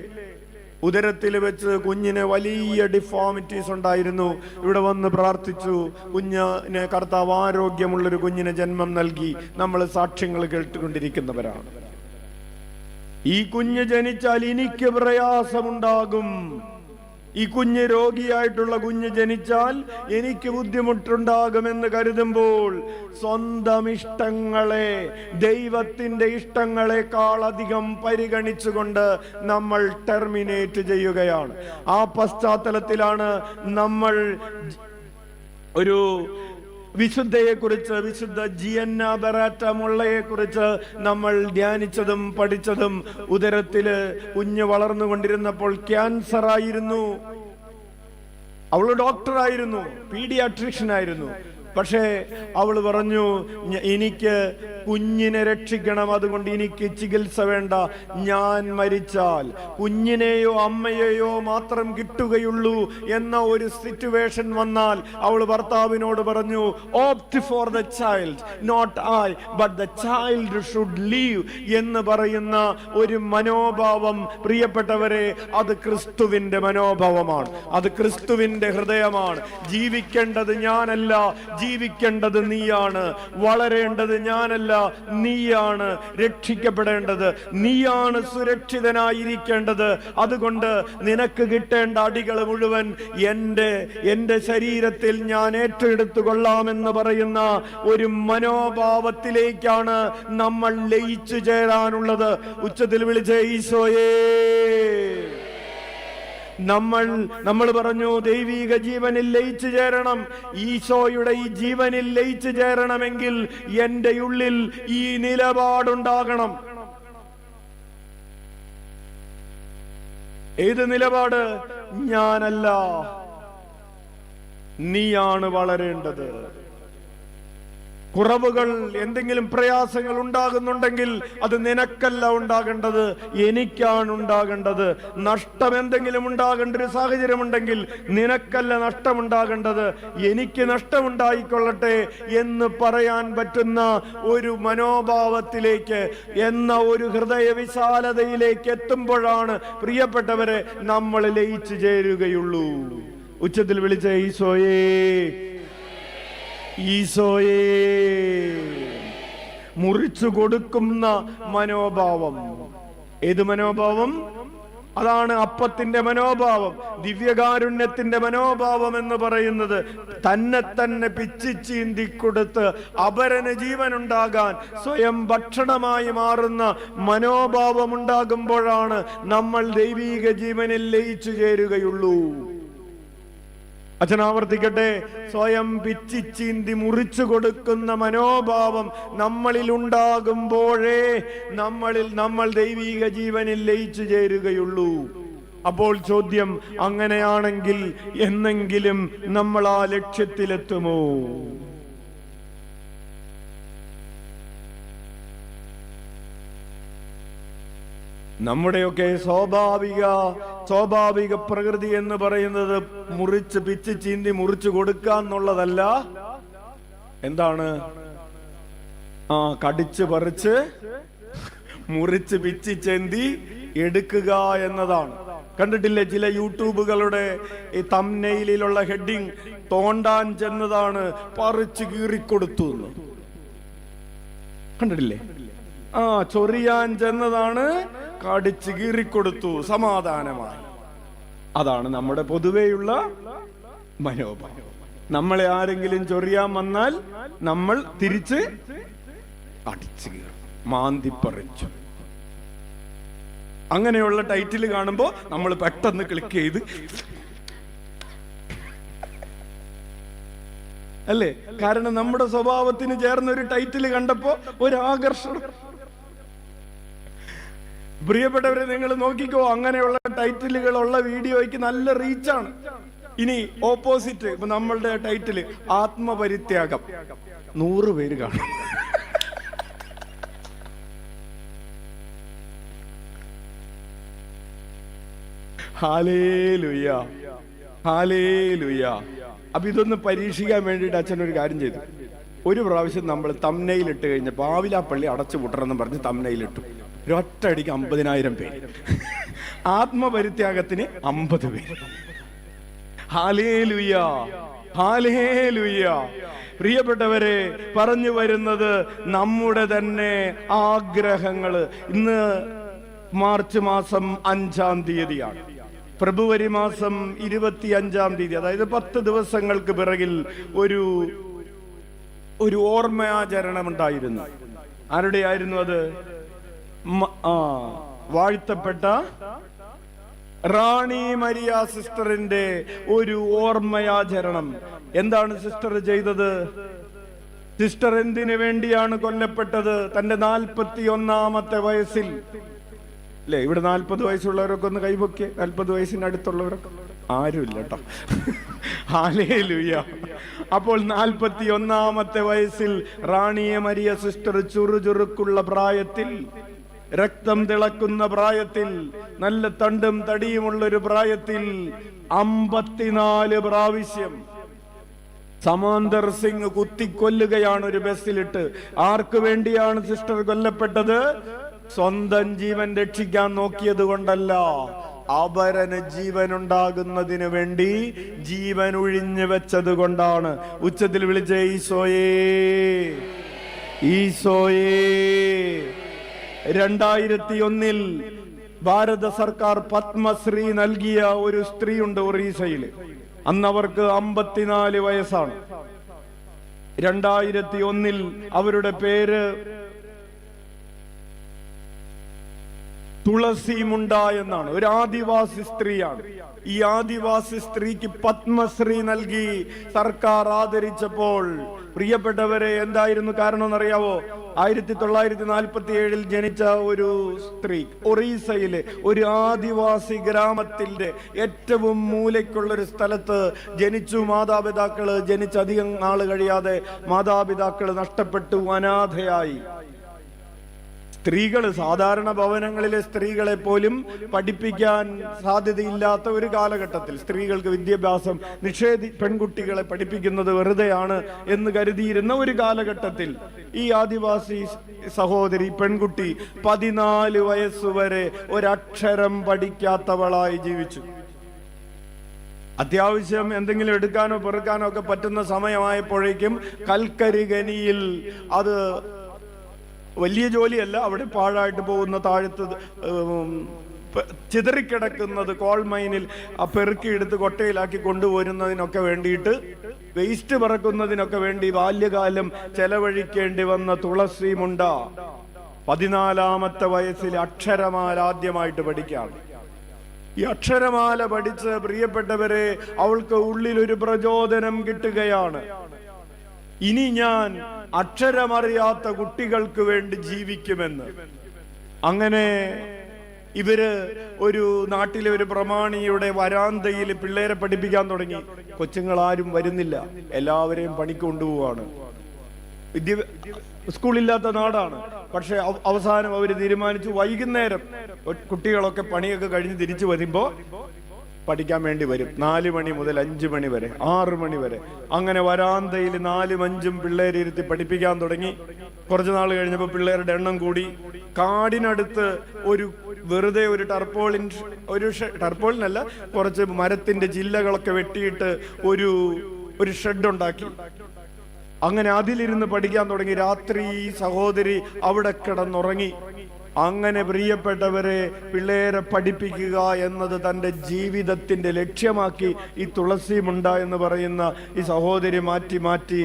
ഉദരത്തിൽ വെച്ച് കുഞ്ഞിന് വലിയ ഡിഫോമിറ്റീസ് ഉണ്ടായിരുന്നു. ഇവിടെ വന്ന് പ്രാർത്ഥിച്ചു, കുഞ്ഞിന് കർത്താവ് ആരോഗ്യമുള്ളൊരു കുഞ്ഞിന് ജന്മം നൽകി. നമ്മൾ സാക്ഷ്യങ്ങൾ കേട്ടുകൊണ്ടിരിക്കുന്നവരാണ്. ഈ കുഞ്ഞ് ജനിച്ചാൽ എനിക്ക് പ്രയാസമുണ്ടാകും. ഈ കുഞ്ഞ് രോഗിയായിട്ടുള്ള കുഞ്ഞ് ജനിച്ചാൽ എനിക്ക് ബുദ്ധിമുട്ടുണ്ടാകുമെന്ന് കരുതുമ്പോൾ സ്വന്തം ഇഷ്ടങ്ങളെ ദൈവത്തിന്റെ ഇഷ്ടങ്ങളെക്കാൾ അധികം പരിഗണിച്ചുകൊണ്ട് നമ്മൾ ടെർമിനേറ്റ് ചെയ്യുകയാണ്. ആ പശ്ചാത്തലത്തിലാണ് നമ്മൾ ഒരു വിശുദ്ധയെക്കുറിച്ച്, വിശുദ്ധ ജിയന്ന ബെറാറ്റ മുള്ളയെ കുറിച്ച് നമ്മൾ ധ്യാനിച്ചതും പഠിച്ചതും. ഉദരത്തില് കുഞ്ഞ് വളർന്നുകൊണ്ടിരുന്നപ്പോൾ ക്യാൻസർ ആയിരുന്നു. അവള് ഡോക്ടറായിരുന്നു, പീഡിയാട്രിഷ്യൻ ആയിരുന്നു. പക്ഷേ അവള് പറഞ്ഞു, എനിക്ക് കുഞ്ഞിനെ രക്ഷിക്കണം, അതുകൊണ്ട് എനിക്ക് ചികിത്സ വേണ്ട. ഞാൻ മരിച്ചാൽ കുഞ്ഞിനെയോ അമ്മയെയോ മാത്രം കിട്ടുകയുള്ളൂ എന്ന ഒരു സിറ്റുവേഷൻ വന്നാൽ അവൾ ഭർത്താവിനോട് പറഞ്ഞു, opt for the child, not I but the child should leave എന്ന് പറയുന്ന ഒരു മനോഭാവം. പ്രിയപ്പെട്ടവരെ, അത് ക്രിസ്തുവിന്റെ മനോഭാവമാണ്, അത് ക്രിസ്തുവിന്റെ ഹൃദയമാണ്. ജീവിക്കേണ്ടത് ഞാനല്ല, ജീവിക്കേണ്ടത് നീയാണ്, വളരേണ്ടത് ഞാനല്ല, നീയാണ് രക്ഷിക്കപ്പെടേണ്ടത്, നീയാണ് സുരക്ഷിതനായിരിക്കേണ്ടത്. അതുകൊണ്ട് നിനക്ക് കിട്ടേണ്ട അടികൾ മുഴുവൻ എന്റെ ശരീരത്തിൽ ഞാൻ ഏറ്റെടുത്തു കൊള്ളാമെന്ന് പറയുന്ന ഒരു മനോഭാവത്തിലേക്കാണ് നമ്മൾ ലയിച്ചു ചേരാനുള്ളത്. ഉച്ചത്തിൽ വിളിച്ച ഈശോയേ. നമ്മൾ പറഞ്ഞു ദൈവിക ജീവനിൽ ലയിച്ചു ചേരണം. ഈശോയുടെ ഈ ജീവനിൽ ലയിച്ചു ചേരണമെങ്കിൽ എന്റെ ഉള്ളിൽ ഈ നിലപാടുണ്ടാകണം. ഏത് നിലപാട്? ഞാനല്ല, നീയാണ് വളരേണ്ടത്. കുറവുകൾ, എന്തെങ്കിലും പ്രയാസങ്ങൾ ഉണ്ടാകുന്നുണ്ടെങ്കിൽ അത് നിനക്കല്ല ഉണ്ടാകേണ്ടത്, എനിക്കാണ് ഉണ്ടാകേണ്ടത്. നഷ്ടം എന്തെങ്കിലും ഉണ്ടാകേണ്ട ഒരു സാഹചര്യമുണ്ടെങ്കിൽ നിനക്കല്ല നഷ്ടമുണ്ടാകേണ്ടത്, എനിക്ക് നഷ്ടമുണ്ടായിക്കൊള്ളട്ടെ എന്ന് പറയാൻ പറ്റുന്ന ഒരു മനോഭാവത്തിലേക്ക്, എന്ന ഒരു ഹൃദയ വിശാലതയിലേക്ക് എത്തുമ്പോഴാണ് പ്രിയപ്പെട്ടവരെ നമ്മൾ ലയിച്ചു ചേരുകയുള്ളൂ. ഉച്ചത്തിൽ വിളിച്ച ഈശോയേ, ഈശോയേ. മുറിച്ചു കൊടുക്കുന്ന മനോഭാവം. ഏത് മനോഭാവം? അതാണ് അപ്പത്തിന്റെ മനോഭാവം, ദിവ്യകാരുണ്യത്തിന്റെ മനോഭാവം എന്ന് പറയുന്നത്. തന്നെ പിച്ചിച്ചീന്തി കൊടുത്ത് അപരന് ജീവനുണ്ടാകാൻ സ്വയം ഭക്ഷണമായി മാറുന്ന മനോഭാവം ഉണ്ടാകുമ്പോഴാണ് നമ്മൾ ദൈവീക ജീവനിൽ ലയിച്ചു ചേരുകയുള്ളൂ. അച്ഛൻ ആവർത്തിക്കട്ടെ, സ്വയം പിച്ചിച്ചീന്തി മുറിച്ചു കൊടുക്കുന്ന മനോഭാവം നമ്മളിൽ ഉണ്ടാകുമ്പോഴേ നമ്മൾ ദൈവീക ജീവനിൽ ലയിച്ചു ചേരുകയുള്ളൂ. അപ്പോൾ ചോദ്യം, അങ്ങനെയാണെങ്കിൽ എന്നെങ്കിലും നമ്മൾ ആ ലക്ഷ്യത്തിലെത്തുമോ? നമ്മുടെയൊക്കെ സ്വാഭാവിക പ്രകൃതി എന്ന് പറയുന്നത് മുറിച്ച് പിച്ച് ചീന്തി മുറിച്ചു കൊടുക്കാന്നുള്ളതല്ല. എന്താണ്? കടിച്ച് പറിച്ച് മുറിച്ച് പിച്ച് ചെന്തി എടുക്കുക എന്നതാണ്. കണ്ടിട്ടില്ലേ ചില യൂട്യൂബുകളുടെ ഈ തംബ്നെയിലുള്ള ഹെഡിങ്? തോണ്ടാൻ ചെന്നതാണ് പറിച്ച് കീറിക്കൊടുത്തു എന്ന്. കണ്ടിട്ടില്ലേ? ചൊറിയാൻ ചെന്നതാണ് കടിച്ച് കീറിക്കൊടുത്തു സമാധാനമായി. അതാണ് നമ്മുടെ പൊതുവെയുള്ള മനോഭാവം. നമ്മളെ ആരെങ്കിലും ചൊറിയാൻ വന്നാൽ നമ്മൾ തിരിച്ച് അടിച്ചു കീറും, മാന്തിപ്പറിച്ചു. അങ്ങനെയുള്ള ടൈറ്റിൽ കാണുമ്പോ നമ്മൾ പെട്ടെന്ന് ക്ലിക്ക് ചെയ്ത്, അല്ലേ? കാരണം നമ്മുടെ സ്വഭാവത്തിന് ചേർന്ന ഒരു ടൈറ്റിൽ കണ്ടപ്പോ ഒരു ആകർഷണം. പ്രിയപ്പെട്ടവരെ, നിങ്ങൾ നോക്കിക്കോ, അങ്ങനെയുള്ള ടൈറ്റിലുകളുള്ള വീഡിയോയ്ക്ക് നല്ല റീച്ചാണ്. ഇനി ഓപ്പോസിറ്റ്, ഇപ്പൊ നമ്മളുടെ ടൈറ്റില് ആത്മപരിത്യാഗം, 100 പേര് കാണും. Hallelujah, hallelujah. അപ്പൊ ഇതൊന്ന് പരീക്ഷിക്കാൻ വേണ്ടിയിട്ട് അച്ഛൻ ഒരു കാര്യം ചെയ്തു. ഒരു പ്രാവശ്യം നമ്മൾ തംബ്നെയിൽ ഇട്ട് കഴിഞ്ഞപ്പോൾ ആവിലാപ്പള്ളി അടച്ചു പൂട്ടണമെന്ന് പറഞ്ഞ് തംബ്നെയിൽ ഇട്ടു. ഒറ്റയടിക്ക് 50,000 പേര്. ആത്മപരിത്യാഗത്തിന് 50 പേര്. Hallelujah, hallelujah. പ്രിയപ്പെട്ടവരെ, പറഞ്ഞു വരുന്നത് നമ്മുടെ തന്നെ ആഗ്രഹങ്ങള്. ഇന്ന് മാർച്ച് മാസം 5-ാം തീയതിയാണ്. ഫെബ്രുവരി മാസം 25-ാം തീയതി, അതായത് 10 ദിവസങ്ങൾക്ക് പിറകിൽ ഒരു ഓർമ്മയാചരണം ഉണ്ടായിരുന്നു. ആരുടെയായിരുന്നു അത്? വാഴ്ത്തപ്പെട്ട റാണി മരിയ സിസ്റ്ററിന്റെ ഒരു ഓർമ്മയാചരണം. എന്താണ് സിസ്റ്റർ ചെയ്തത്? സിസ്റ്റർ എന്തിനു വേണ്ടിയാണ് കൊല്ലപ്പെട്ടത്? തന്റെ 41-ാമത്തെ വയസ്സിൽ. അല്ലേ? ഇവിടെ 40 വയസ്സുള്ളവരൊക്കെ ഒന്ന് കൈപൊക്കെ. 40 വയസ്സിന് അടുത്തുള്ളവരൊക്കെ ആരുമില്ല കേട്ടോ. ഹല്ലേലൂയ. അപ്പോൾ 41-ാമത്തെ വയസ്സിൽ റാണി മരിയ സിസ്റ്റർ ചുറുചുറുക്കുള്ള പ്രായത്തിൽ, രക്തം തിളക്കുന്ന പ്രായത്തിൽ, നല്ല തണ്ടും തടിയുമുള്ളൊരു പ്രായത്തിൽ 54 പ്രാവശ്യം സമാന്തർ സിംഗ് കുത്തിക്കൊല്ലുകയാണ് ഒരു ബസ്സിലിട്ട്. ആർക്ക് വേണ്ടിയാണ് സിസ്റ്റർ കൊല്ലപ്പെട്ടത്? സ്വന്തം ജീവൻ രക്ഷിക്കാൻ നോക്കിയത് കൊണ്ടല്ല, അപരന് ജീവനുണ്ടാകുന്നതിന് വേണ്ടി ജീവൻ ഒഴിഞ്ഞു വെച്ചത് കൊണ്ടാണ്. ഉച്ചത്തിൽ വിളിച്ച ഈശോയേ, ഈശോയേ. 2001 ഭാരത സർക്കാർ പത്മശ്രീ നൽകിയ ഒരു സ്ത്രീയുണ്ട് ഒറീസയിൽ. അന്ന് അവർക്ക് 54 വയസ്സാണ്. 2001 അവരുടെ പേര് തുളസി മുണ്ട എന്നാണ്. ഒരു ആദിവാസി സ്ത്രീയാണ്. ഈ ആദിവാസി സ്ത്രീക്ക് പത്മശ്രീ നൽകി സർക്കാർ ആദരിച്ചപ്പോൾ പ്രിയപ്പെട്ടവരെ എന്തായിരുന്നു കാരണം എന്നറിയാവോ? 1947 ജനിച്ച ഒരു സ്ത്രീ ഒറീസയിലെ ഒരു ആദിവാസി ഗ്രാമത്തിന്റെ ഏറ്റവും മൂലയ്ക്കുള്ള ഒരു സ്ഥലത്ത് ജനിച്ചു. മാതാപിതാക്കള് ജനിച്ചധികം നാള് കഴിയാതെ മാതാപിതാക്കള് നഷ്ടപ്പെട്ടു, അനാഥയായി. സ്ത്രീകള്, സാധാരണ ഭവനങ്ങളിലെ സ്ത്രീകളെ പോലും പഠിപ്പിക്കാൻ സാധ്യതയില്ലാത്ത ഒരു കാലഘട്ടത്തിൽ സ്ത്രീകൾക്ക് വിദ്യാഭ്യാസം പെൺകുട്ടികളെ പഠിപ്പിക്കുന്നത് വെറുതെയാണ് എന്ന് കരുതിയിരുന്ന ഒരു കാലഘട്ടത്തിൽ ഈ ആദിവാസി സഹോദരി പെൺകുട്ടി 14 വയസ്സുവരെ ഒരക്ഷരം പഠിക്കാത്തവളായി ജീവിച്ചു. അത്യാവശ്യം എന്തെങ്കിലും എടുക്കാനോ പെറുക്കാനോ ഒക്കെ പറ്റുന്ന സമയമായപ്പോഴേക്കും കൽക്കരി ഖനിയിൽ, അത് വലിയ ജോലിയല്ല, അവിടെ പാഴായിട്ട് പോകുന്ന താഴത്ത് ചിതറിക്കിടക്കുന്നത് കോൾ മൈനിൽ പെറുക്കിയെടുത്ത് കൊട്ടയിലാക്കി കൊണ്ടുപോരുന്നതിനൊക്കെ വേണ്ടിയിട്ട്, വേസ്റ്റ് പറക്കുന്നതിനൊക്കെ വേണ്ടി ബാല്യകാലം ചെലവഴിക്കേണ്ടി വന്ന തുളസി മുണ്ട 14-ാമത്തെ വയസ്സിൽ അക്ഷരമാല ആദ്യമായിട്ട് പഠിക്കുകയാണ്. ഈ അക്ഷരമാല പഠിച്ച് പ്രിയപ്പെട്ടവരെ അവൾക്ക് ഉള്ളിൽ ഒരു പ്രചോദനം കിട്ടുകയാണ്. ഇനി ഞാൻ അക്ഷരമറിയാത്ത കുട്ടികൾക്ക് വേണ്ടി ജീവിക്കുമെന്ന്. അങ്ങനെ ഇവര് ഒരു നാട്ടിലെ ഒരു പ്രമാണിയുടെ വരാന്തയിൽ പിള്ളേരെ പഠിപ്പിക്കാൻ തുടങ്ങി. കൊച്ചുങ്ങൾ ആരും വരുന്നില്ല, എല്ലാവരെയും പണിക്ക് കൊണ്ടുപോവാണ്. സ്കൂളില്ലാത്ത നാടാണ്. പക്ഷെ അവസാനം അവർ തീരുമാനിച്ചു, വൈകുന്നേരം കുട്ടികളൊക്കെ പണിയൊക്കെ കഴിഞ്ഞ് തിരിച്ചു വരുമ്പോ പഠിക്കാൻ വേണ്ടി വരും. 4 മണി മുതൽ 5 മണി വരെ, 6 മണി വരെ. അങ്ങനെ വരാന്തയിൽ 4ഉം 5ഉം പിള്ളേരെ ഇരുത്തി പഠിപ്പിക്കാൻ തുടങ്ങി. കുറച്ചു നാൾ കഴിഞ്ഞപ്പോൾ പിള്ളേരുടെ എണ്ണം കൂടി. കാടിനടുത്ത് വെറുതെ ഒരു ടർപ്പോളിനല്ല, കുറച്ച് മരത്തിന്റെ ചില്ലകളൊക്കെ വെട്ടിയിട്ട് ഒരു ഷെഡ് ഉണ്ടാക്കി. അങ്ങനെ അതിലിരുന്ന് പഠിക്കാൻ തുടങ്ങി. രാത്രി സഹോദരി അവിടെ കിടന്നുറങ്ങി. അങ്ങനെ പ്രിയപ്പെട്ടവരെ പിള്ളേരെ പഠിപ്പിക്കുക എന്നത് തൻ്റെ ജീവിതത്തിന്റെ ലക്ഷ്യമാക്കി ഈ തുളസി മുണ്ട എന്ന് പറയുന്ന ഈ സഹോദരി മാറ്റി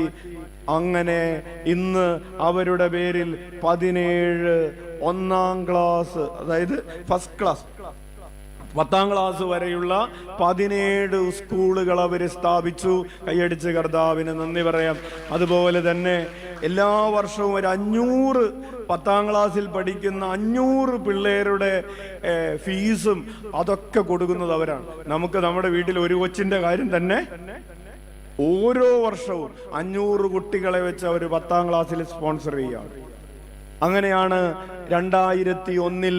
അങ്ങനെ ഇന്ന് അവരുടെ പേരിൽ 17 ഒന്നാം ക്ലാസ്, അതായത് ഫസ്റ്റ് ക്ലാസ് 10ാം ക്ലാസ് വരെയുള്ള 17 സ്കൂളുകൾ അവർ സ്ഥാപിച്ചു. കൈയടിച്ച് കർത്താവിന് നന്ദി പറയാം. അതുപോലെ തന്നെ എല്ലാ വർഷവും ഒരു 500 10ാം ക്ലാസ്സിൽ പഠിക്കുന്ന 500 പിള്ളേരുടെ ഫീസും അതൊക്കെ കൊടുക്കുന്നത് അവരാണ്. നമുക്ക് നമ്മുടെ വീട്ടിൽ ഒരു കൊച്ചിന്റെ കാര്യം തന്നെ ഓരോ വർഷവും 500 കുട്ടികളെ വെച്ച് അവർ 10ാം ക്ലാസ്സിൽ സ്പോൺസർ ചെയ്യുകയാണ്. അങ്ങനെയാണ് 2001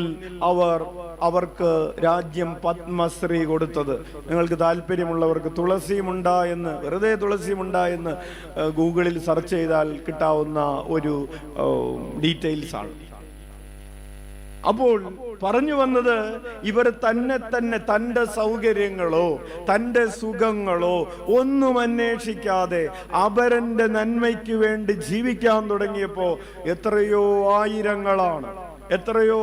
അവർക്ക് രാജ്യം പത്മശ്രീ കൊടുത്തത്. നിങ്ങൾക്ക് താല്പര്യമുള്ളവർക്ക് തുളസി മുണ്ട എന്ന്, വെറുതെ തുളസി മുണ്ട എന്ന് ഗൂഗിളിൽ സെർച്ച് ചെയ്താൽ കിട്ടാവുന്ന ഒരു ഡീറ്റെയിൽസ് ആണ്. അപ്പോൾ പറഞ്ഞു വന്നത്, ഇവർ തന്നെ തന്റെ സൗകര്യങ്ങളോ തന്റെ സുഖങ്ങളോ ഒന്നും അന്വേഷിക്കാതെ അപരന്റെ നന്മയ്ക്ക് വേണ്ടി ജീവിക്കാൻ തുടങ്ങിയപ്പോ എത്രയോ ആയിരങ്ങളാണ്, എത്രയോ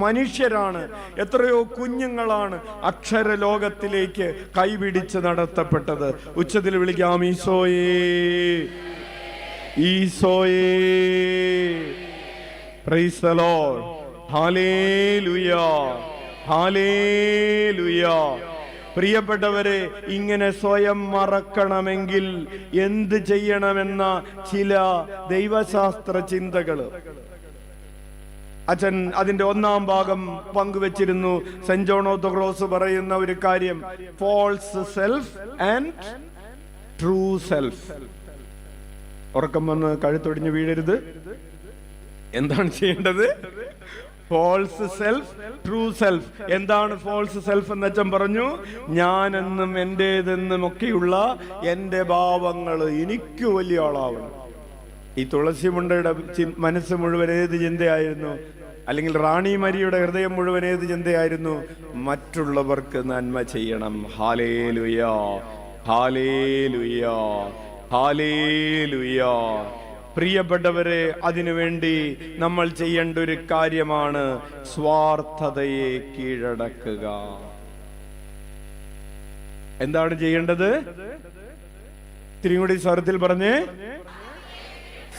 മനുഷ്യരാണ്, എത്രയോ കുഞ്ഞുങ്ങളാണ് അക്ഷരലോകത്തിലേക്ക് കൈപിടിച്ച് നടത്തപ്പെട്ടത്. ഉച്ചത്തിൽ വിളിക്കാം, ഈശോയേ, ഈശോയേ. Price the Lord. Hallelujah, hallelujah. പ്രിയപ്പെട്ടവരെ, ഇങ്ങനെ സ്വയം മറക്കണമെങ്കിൽ എന്ത് ചെയ്യണമെന്ന ചില ദൈവശാസ്ത്ര ചിന്തകള് അച്ഛൻ അതിന്റെ 1ാം ഭാഗം പങ്കുവച്ചിരുന്നു. Saint John of the cross പറയുന്ന ഒരു കാര്യം, false self and true self. ഉറക്കം വന്ന് കഴുത്തൊടിഞ്ഞ് വീഴരുത്. എന്താണ് ചെയ്യേണ്ടത്? False self, true self. എന്താണ് ഫോൾസ് സെൽഫ് എന്ന് അച്ഛൻ പറഞ്ഞു? ഞാനെന്നും എന്റേതെന്നും ഒക്കെയുള്ള എന്റെ ഭാവങ്ങൾ എനിക്ക് വലിയ ആളാവണം. ഈ തുളസിമുണ്ടയുടെ മനസ്സ് മുഴുവൻ ഏത് ചിന്തയായിരുന്നു? അല്ലെങ്കിൽ റാണി മരിയുടെ ഹൃദയം മുഴുവൻ ഏത് ചിന്തയായിരുന്നു? മറ്റുള്ളവർക്ക് നന്മ ചെയ്യണം. Hallelujah, hallelujah, hallelujah. പ്രിയപ്പെട്ടവരെ, അതിനുവേണ്ടി നമ്മൾ ചെയ്യേണ്ട ഒരു കാര്യമാണ് സ്വാർത്ഥതയെ കീഴടക്കുക. എന്താണ് ചെയ്യേണ്ടത്? ഇത്തിരി കൂടി സ്വരത്തിൽ പറഞ്ഞേ.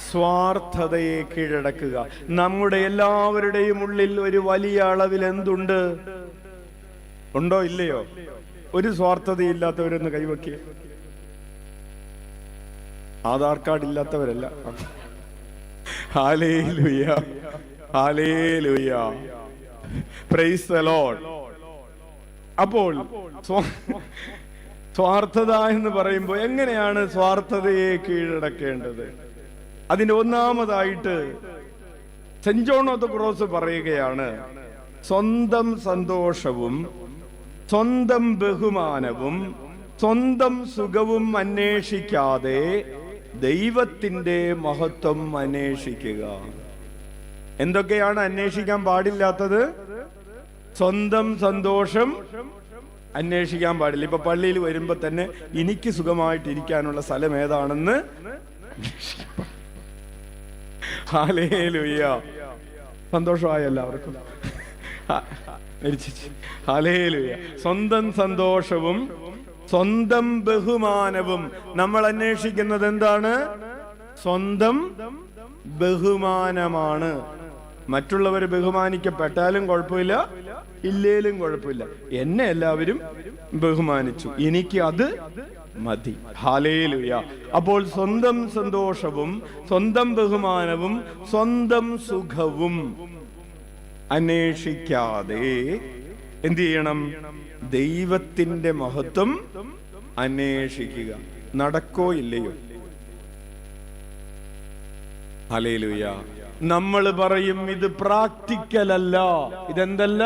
സ്വാർത്ഥതയെ കീഴടക്കുക. നമ്മുടെ എല്ലാവരുടെയും ഉള്ളിൽ ഒരു വലിയ അളവിൽ എന്തുണ്ട്? ഉണ്ടോ ഇല്ലയോ? ഒരു സ്വാർത്ഥതയില്ലാത്തവരൊന്ന് കൈവയ്ക്കുക. ആധാർ കാർഡ് ഇല്ലാത്തവരല്ല. Hallelujah, hallelujah, praise the Lord. അപ്പോൾ സ്വാർത്ഥത എന്ന് പറയുമ്പോൾ എങ്ങനെയാണ് സ്വാർത്ഥതയെ കീഴടക്കേണ്ടത്? അതിന്റെ ഒന്നാമതായിട്ട് Saint John of the Cross പറയുകയാണ്, സ്വന്തം സന്തോഷവും സ്വന്തം ബഹുമാനവും സ്വന്തം സുഖവും അന്വേഷിക്കാതെ ദൈവത്തിന്റെ മഹത്വം അന്വേഷിക്കുക. എന്തൊക്കെയാണ് അന്വേഷിക്കാൻ പാടില്ലാത്തത്? സ്വന്തം സന്തോഷം അന്വേഷിക്കാൻ പാടില്ല. ഇപ്പൊ പള്ളിയിൽ വരുമ്പോ തന്നെ എനിക്ക് സുഖമായിട്ടിരിക്കാനുള്ള സ്ഥലം ഏതാണെന്ന്. ഹല്ലേലൂയ, സന്തോഷമായ എല്ലാവർക്കും. ഹല്ലേലൂയ. സ്വന്തം സന്തോഷവും സ്വന്തം ബഹുമാനവും. നമ്മൾ അന്വേഷിക്കുന്നത് എന്താണ്? സ്വന്തം ബഹുമാനമാണ്. മറ്റുള്ളവർ ബഹുമാനിക്കപ്പെട്ടാലും കുഴപ്പമില്ല, ഇല്ലേലും കുഴപ്പമില്ല. എന്നെ എല്ലാവരും ബഹുമാനിച്ചു, എനിക്ക് അത് മതി. ഹല്ലേലൂയ. അപ്പോൾ സ്വന്തം സന്തോഷവും സ്വന്തം ബഹുമാനവും സ്വന്തം സുഖവും അന്വേഷിക്കാതെ എന്ത് ചെയ്യണം? ദൈവത്തിന്റെ മഹത്വം അന്വേഷിക്കുക. നടക്കോ ഇല്ലയോ? ഹല്ലേലൂയ. നമ്മൾ പറയും ഇത് പ്രാക്ടിക്കൽ അല്ല. ഇതെന്തല്ല?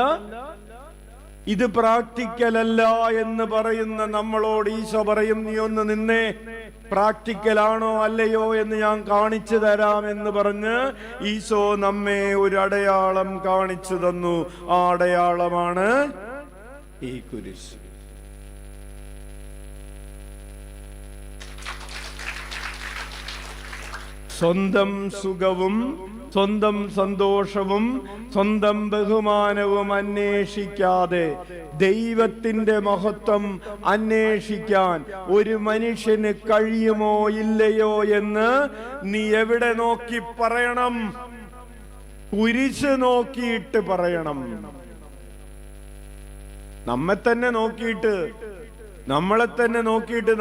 ഇത് പ്രാക്ടിക്കൽ അല്ല എന്ന് പറയുന്ന നമ്മളോട് ഈശോ പറയും, നീ ഒന്ന് നിന്നേ, പ്രാക്ടിക്കൽ ആണോ അല്ലയോ എന്ന് ഞാൻ കാണിച്ചു തരാം എന്ന് പറഞ്ഞ് ഈശോ നമ്മെ ഒരു അടയാളം കാണിച്ചു തന്നു. ആ അടയാളമാണ് ഈ കുരിശ്. സ്വന്തം സുഖവും സ്വന്തം സന്തോഷവും സ്വന്തം ബഹുമാനവും അന്വേഷിക്കാതെ ദൈവത്തിന്റെ മഹത്വം അന്വേഷിക്കാൻ ഒരു മനുഷ്യന് കഴിയുമോ ഇല്ലയോ എന്ന് നീ എവിടെ നോക്കി പറയണം? കുരിശ് നോക്കിയിട്ട് പറയണം. നമ്മളെ തന്നെ നോക്കിയിട്ട്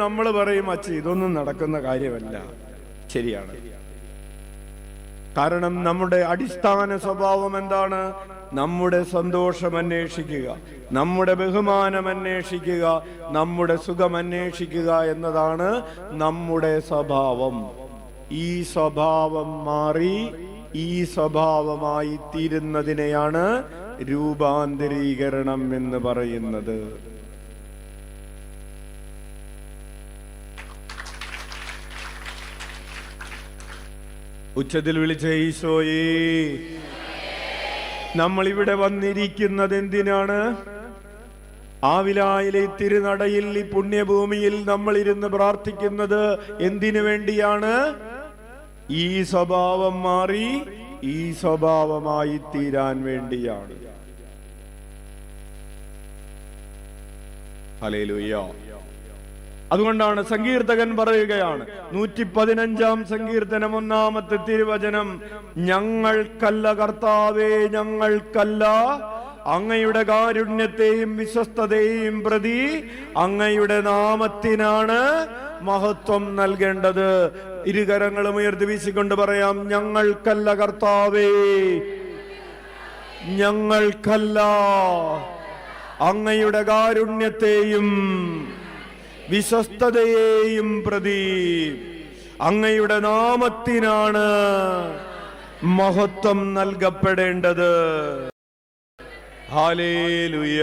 നമ്മൾ പറയും, അച്ഛ ഇതൊന്നും നടക്കുന്ന കാര്യമല്ല. ശരിയാണ്. കാരണം നമ്മുടെ അടിസ്ഥാന സ്വഭാവം എന്താണ്? നമ്മുടെ സന്തോഷം അന്വേഷിക്കുക, നമ്മുടെ ബഹുമാനം അന്വേഷിക്കുക, നമ്മുടെ സുഖം അന്വേഷിക്കുക എന്നതാണ് നമ്മുടെ സ്വഭാവം. ഈ സ്വഭാവം മാറി ഈ സ്വഭാവമായി തീരുന്നതിനെയാണ് രൂപാന്തരീകരണം എന്ന് പറയുന്നത്. ഉച്ചത്തിൽ വിളിച്ച ഈശോയേ, നമ്മൾ ഇവിടെ വന്നിരിക്കുന്നത് എന്തിനാണ്? ആവിലായിലെ തിരുനടയിൽ, ഈ പുണ്യഭൂമിയിൽ നമ്മൾ ഇരുന്ന് പ്രാർത്ഥിക്കുന്നത് എന്തിനു വേണ്ടിയാണ്? ഈ സ്വഭാവം മാറി ഈ സ്വഭാവമായി തീരാൻ വേണ്ടിയാണ്. ഹല്ലേലൂയ. അതുകൊണ്ടാണ് സങ്കീർത്തകൻ പറയുകയാണ്, 115 സങ്കീർത്തനം 1 തിരുവചനം, ഞങ്ങൾക്കല്ല കർത്താവേ, ഞങ്ങൾക്കല്ല, അങ്ങയുടെ കാരുണ്യത്തെയും വിശ്വസ്തതയെയും പ്രതി അങ്ങയുടെ നാമത്തിനാണ് മഹത്വം നൽകേണ്ടത്. ഇരുകരങ്ങളും ഉയർത്തി വീശിക്കൊണ്ട് പറയാം, ഞങ്ങൾക്കല്ല കർത്താവേ, ഞങ്ങൾക്കല്ല, അങ്ങയുടെ കാരുണ്യത്തെയും വിശ്വസ്തതയെയും പ്രതി അങ്ങയുടെ നാമത്തിനാണ് മഹത്വം നൽകപ്പെടേണ്ടത്. ഹല്ലേലൂയ.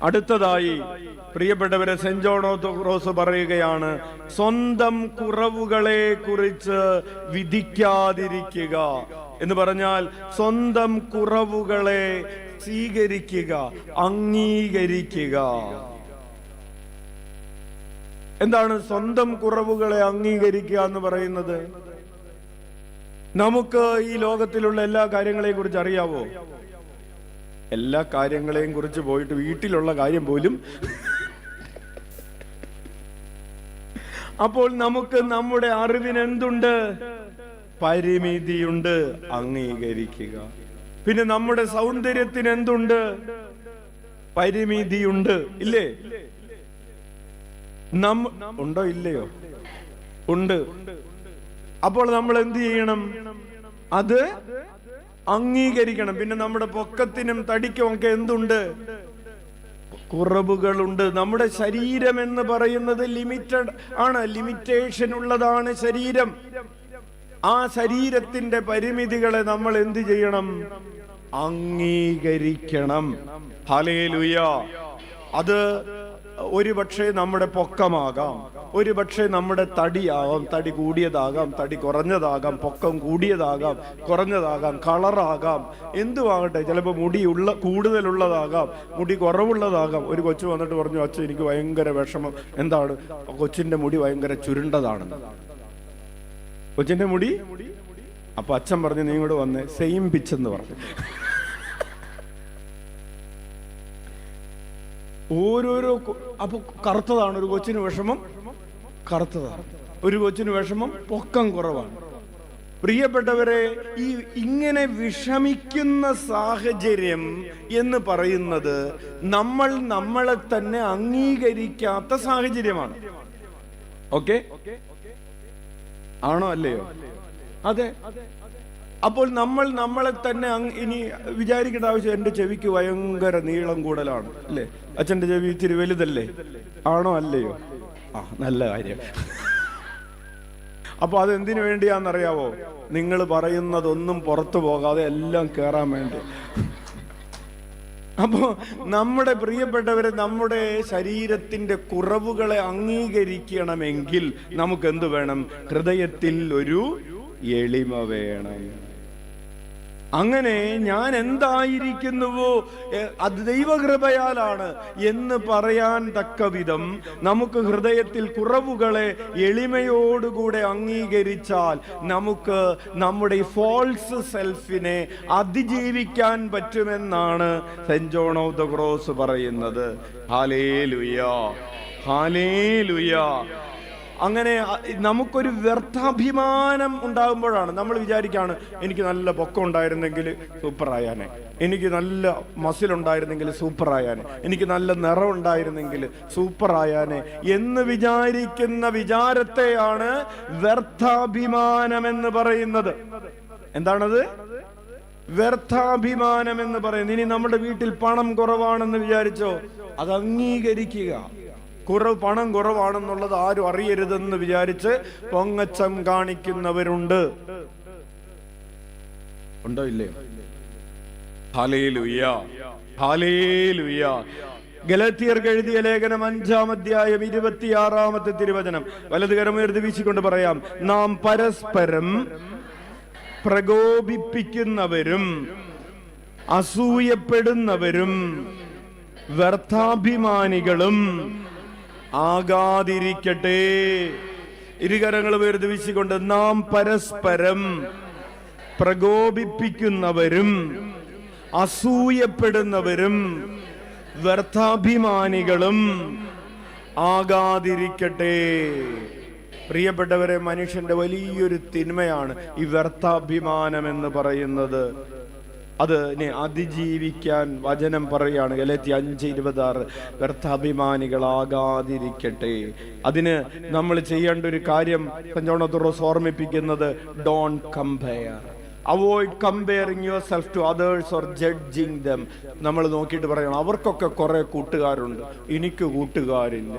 അടുത്തതായി പ്രിയപ്പെട്ടവരെ, സെന്റ് ജോൺ ഓഫ് ക്രോസ് പറയുകയാണ്, സ്വന്തം കുറവുകളെ കുറിച്ച് വിധിക്കാതിരിക്കുക എന്ന് പറഞ്ഞാൽ സ്വന്തം കുറവുകളെ സ്വീകരിക്കുക, അംഗീകരിക്കുക. എന്താണ് സ്വന്തം കുറവുകളെ അംഗീകരിക്കുക എന്ന് പറയുന്നത്? നമുക്ക് ഈ ലോകത്തിലുള്ള എല്ലാ കാര്യങ്ങളെയും കുറിച്ച് അറിയാവോ? എല്ലാ കാര്യങ്ങളെയും കുറിച്ച് പോയിട്ട് വീട്ടിലുള്ള കാര്യം പോലും അപ്പോൾ നമുക്ക് നമ്മുടെ അറിവിന് എന്തുണ്ട്? പരിമിതിയുണ്ട്, അംഗീകരിക്കുക. പിന്നെ നമ്മുടെ സൗന്ദര്യത്തിന് എന്തുണ്ട്? പരിമിതിയുണ്ട്, ഇല്ലേ? ഉണ്ടോ ഇല്ലയോ? ഉണ്ട്. അപ്പോൾ നമ്മൾ എന്ത് ചെയ്യണം? അത് അംഗീകരിക്കണം. പിന്നെ നമ്മുടെ പൊക്കത്തിനും തടിക്കും ഒക്കെ എന്തുണ്ട്? കുറവുകളുണ്ട്. നമ്മുടെ ശരീരം എന്ന് പറയുന്നത് ലിമിറ്റഡ് ആണ്, ലിമിറ്റേഷൻ ഉള്ളതാണ് ശരീരം. ആ ശരീരത്തിന്റെ പരിമിതികളെ നമ്മൾ എന്ത് ചെയ്യണം? അംഗീകരിക്കണം. ഹല്ലേലൂയ. അത് ഒരുപക്ഷെ നമ്മുടെ പൊക്കമാകാം, ഒരുപക്ഷെ നമ്മുടെ തടിയാകാം, തടി കൂടിയതാകാം, തടി കുറഞ്ഞതാകാം, പൊക്കം കൂടിയതാകാം, കുറഞ്ഞതാകാം, കളറാകാം, എന്തുവാകട്ടെ. ചിലപ്പോൾ മുടി കൂടുതലുള്ളതാകാം, മുടി കുറവുള്ളതാകാം. ഒരു കൊച്ചു വന്നിട്ട് പറഞ്ഞു, അച്ഛൻ എനിക്ക് ഭയങ്കര വിഷമം. എന്താണ്? കൊച്ചിന്റെ മുടി ഭയങ്കര ചുരുണ്ടതാണ്. കൊച്ചിന്റെ മുടി. അപ്പൊ അച്ഛൻ പറഞ്ഞു, നീ ഇങ്ങോട്ട് വന്നേ, സെയിം പിച്ച് എന്ന് പറഞ്ഞു. ഓരോരോ അപ്പൊ കറുത്തതാണ് ഒരു കൊച്ചിന് വിഷമം, കറുത്തതാണ്. ഒരു കൊച്ചിന് വിഷമം പൊക്കം കുറവാണ്. പ്രിയപ്പെട്ടവരെ, ഈ ഇങ്ങനെ വിഷമിക്കുന്ന സാഹചര്യം എന്ന് പറയുന്നത് നമ്മൾ നമ്മളെ തന്നെ അംഗീകരിക്കാത്ത സാഹചര്യമാണ്. ഓക്കെ ആണോ അല്ലയോ? അതെ. അപ്പോൾ നമ്മൾ നമ്മളെ തന്നെ ഇനി വിചാരിക്കേണ്ട ആവശ്യം, എന്റെ ചെവിക്ക് ഭയങ്കര നീളം കൂടുതലാണ് അല്ലേ, അച്ഛന്റെ ചെവി ഇത്തിരി വലുതല്ലേ, ആണോ അല്ലയോ? ആ, നല്ല കാര്യം. അപ്പൊ അതെന്തിനു വേണ്ടിയാണെന്നറിയാവോ? നിങ്ങൾ പറയുന്നതൊന്നും പുറത്തു പോകാതെ എല്ലാം കേറാൻ വേണ്ടി. അപ്പോ നമ്മുടെ പ്രിയപ്പെട്ടവരെ, നമ്മുടെ ശരീരത്തിന്റെ കുറവുകളെ അംഗീകരിക്കണമെങ്കിൽ നമുക്ക് എന്ത് വേണം? ഹൃദയത്തിൽ ഒരു എളിമ വേണം. അങ്ങനെ ഞാൻ എന്തായിരിക്കുന്നുവോ അത് ദൈവകൃപയാലാണ് എന്ന് പറയാൻ തക്ക വിധം നമുക്ക് ഹൃദയത്തിൽ കുറവുകളെ എളിമയോടുകൂടെ അംഗീകരിച്ചാൽ നമുക്ക് നമ്മുടെ ഫോൾസ് സെൽഫിനെ അതിജീവിക്കാൻ പറ്റുമെന്നാണ് Saint John of the Cross പറയുന്നത്. Hallelujah, hallelujah. അങ്ങനെ നമുക്കൊരു വ്യർത്ഥാഭിമാനം ഉണ്ടാകുമ്പോഴാണ് നമ്മൾ വിചാരിക്കാണ്, എനിക്ക് നല്ല പൊക്കം ഉണ്ടായിരുന്നെങ്കിൽ സൂപ്പറായാനെ, എനിക്ക് നല്ല മസിൽ ഉണ്ടായിരുന്നെങ്കിൽ സൂപ്പറായാനെ, എനിക്ക് നല്ല നിറം ഉണ്ടായിരുന്നെങ്കിൽ സൂപ്പറായാനെ എന്ന് വിചാരിക്കുന്ന വിചാരത്തെയാണ് വ്യർത്ഥാഭിമാനം എന്ന് പറയുന്നത്. എന്താണത്? വ്യർത്ഥാഭിമാനം എന്ന് പറയുന്നത്. ഇനി നമ്മുടെ വീട്ടിൽ പണം കുറവാണെന്ന് വിചാരിച്ചോ, അത് അംഗീകരിക്കുക. പണം കുറവാണെന്നുള്ളത് ആരും അറിയരുതെന്ന് വിചാരിച്ച് പൊങ്ങച്ചം കാണിക്കുന്നവരുണ്ട്. ഉണ്ടോ ഇല്ലയോ? Hallelujah, hallelujah. ഗലാത്യർക്ക് എഴുതിയ ലേഖനം 5-ാം അധ്യായം 26-ാമത്തെ തിരുവചനം വലതുകരമുയർത്തി വീശിക്കൊണ്ട് പറയാം, നാം പരസ്പരം പ്രകോപിപ്പിക്കുന്നവരും അസൂയപ്പെടുന്നവരും വ്യർത്ഥാഭിമാനികളും ആകാതിരിക്കട്ടെ. ഇരുകരങ്ങൾ ഉയർത്തി വീശിക്കൊണ്ട് നാം പരസ്പരം പ്രകോപിപ്പിക്കുന്നവരും അസൂയപ്പെടുന്നവരും വ്യർത്ഥാഭിമാനികളും ആകാതിരിക്കട്ടെ. പ്രിയപ്പെട്ടവരെ, മനുഷ്യന്റെ വലിയൊരു തിന്മയാണ് ഈ വ്യർത്ഥാഭിമാനം എന്ന് പറയുന്നത്. അതിനെ അതിജീവിക്കാൻ വചനം പറയാണ്, ഗലാത്യ 5:26, വ്യർത്ഥാഭിമാനികളാകാതിരിക്കട്ടെ. അതിന് നമ്മൾ ചെയ്യേണ്ട ഒരു കാര്യം Saint John of the Cross ഓർമ്മിപ്പിക്കുന്നത്, don't compare. Avoid comparing yourself to others or judging them. നമ്മൾ നോക്കിയിട്ട് പറയണം, അവർക്കൊക്കെ കുറെ കൂട്ടുകാരുണ്ട്, എനിക്ക് കൂട്ടുകാരില്ല.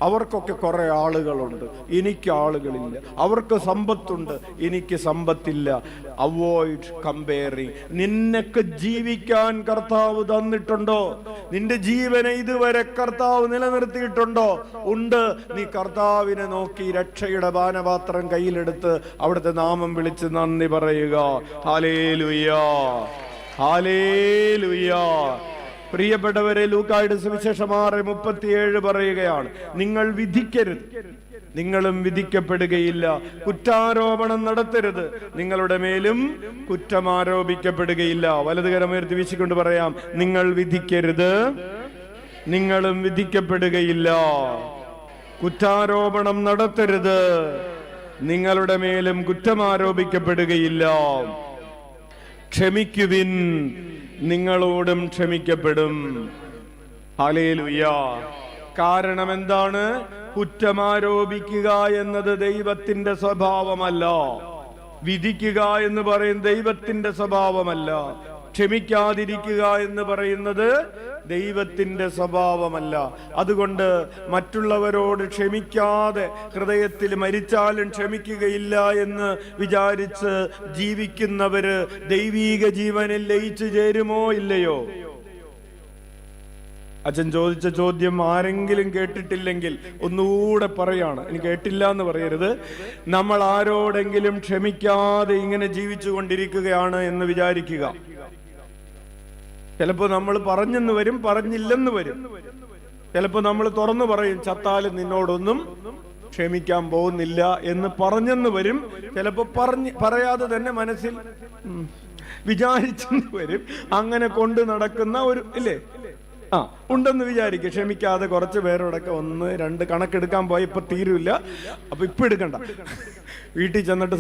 അവർക്കൊക്കെ കുറെ ആളുകളുണ്ട്, എനിക്ക് ആളുകളില്ല. അവർക്ക് സമ്പത്തുണ്ട്, എനിക്ക് സമ്പത്തില്ല. Avoid comparing. നിനക്ക് ജീവിക്കാൻ കർത്താവ് തന്നിട്ടുണ്ടോ? നിന്റെ ജീവനെ ഇതുവരെ കർത്താവ് നിലനിർത്തിയിട്ടുണ്ടോ? ഉണ്ട്. നീ കർത്താവിനെ നോക്കി രക്ഷയുടെ പാനപാത്രം കയ്യിലെടുത്ത് അവിടുത്തെ നാമം വിളിച്ച് നന്ദി പറയുക. Hallelujah, hallelujah. പ്രിയപ്പെട്ടവരെ, ലൂക്കായുടെ സുവിശേഷം 6:37 പറയുകയാണ്, നിങ്ങൾ വിധിക്കരുത്, നിങ്ങളും വിധിക്കപ്പെടുകയില്ല. കുറ്റാരോപണം നടത്തരുത്, നിങ്ങളുടെ മേലും കുറ്റം ആരോപിക്കപ്പെടുകയില്ല. വലതുകരമുയർത്തി വീശിക്കൊണ്ട് പറയാം, നിങ്ങൾ വിധിക്കരുത്, നിങ്ങളും വിധിക്കപ്പെടുകയില്ല. കുറ്റാരോപണം നടത്തരുത്, നിങ്ങളുടെ മേലും കുറ്റം ആരോപിക്കപ്പെടുകയില്ല. ക്ഷമിക്കുവിൻ, നിങ്ങളോടും ക്ഷമിക്കപ്പെടും. ഹല്ലേലൂയ. കാരണം എന്താണ്? കുറ്റമാരോപിക്കുക എന്നത് ദൈവത്തിന്റെ സ്വഭാവമല്ല. വിധിക്കുക എന്ന് പറയുന്നത് ദൈവത്തിന്റെ സ്വഭാവമല്ല. ക്ഷമിക്കാതിരിക്കുക എന്ന് പറയുന്നത് ദൈവത്തിന്റെ സ്വഭാവമല്ല. അതുകൊണ്ട് മറ്റുള്ളവരോട് ക്ഷമിക്കാതെ ഹൃദയത്തിൽ മരിച്ചാലും ക്ഷമിക്കുകയില്ല എന്ന് വിചാരിച്ച് ജീവിക്കുന്നവര് ദൈവീക ജീവനിൽ ലയിച്ചു ചേരുമോ ഇല്ലയോ? അച്ഛൻ ചോദിച്ച ചോദ്യം ആരെങ്കിലും കേട്ടിട്ടില്ലെങ്കിൽ ഒന്നുകൂടെ പറയാണ്. എനിക്ക് കേട്ടില്ല എന്ന് പറയരുത്. നമ്മൾ ആരോടെങ്കിലും ക്ഷമിക്കാതെ ഇങ്ങനെ ജീവിച്ചു കൊണ്ടിരിക്കുകയാണ് എന്ന് വിചാരിക്കുക. ചിലപ്പോ നമ്മൾ പറഞ്ഞെന്ന് വരും, പറഞ്ഞില്ലെന്ന് വരും. ചിലപ്പോ നമ്മൾ തുറന്നു പറയും, ചത്താലും നിന്നോടൊന്നും ക്ഷമിക്കാൻ പോകുന്നില്ല എന്ന് പറഞ്ഞെന്ന് വരും. ചിലപ്പോ പറയാതെ തന്നെ മനസ്സിൽ വിചാരിച്ചെന്ന് വരും. അങ്ങനെ കൊണ്ടു നടക്കുന്ന ഒരു ഇല്ലേ ഉണ്ടെന്ന് വിചാരിക്കുക. ക്ഷമിക്കാതെ കുറച്ച് പേരോടൊക്കെ 1, 2 കണക്കെടുക്കാൻ പോയി ഇപ്പൊ തീരുമില്ല, അപ്പൊ ഇപ്പൊ എടുക്കണ്ട, വീട്ടിൽ ചെന്നിട്ട്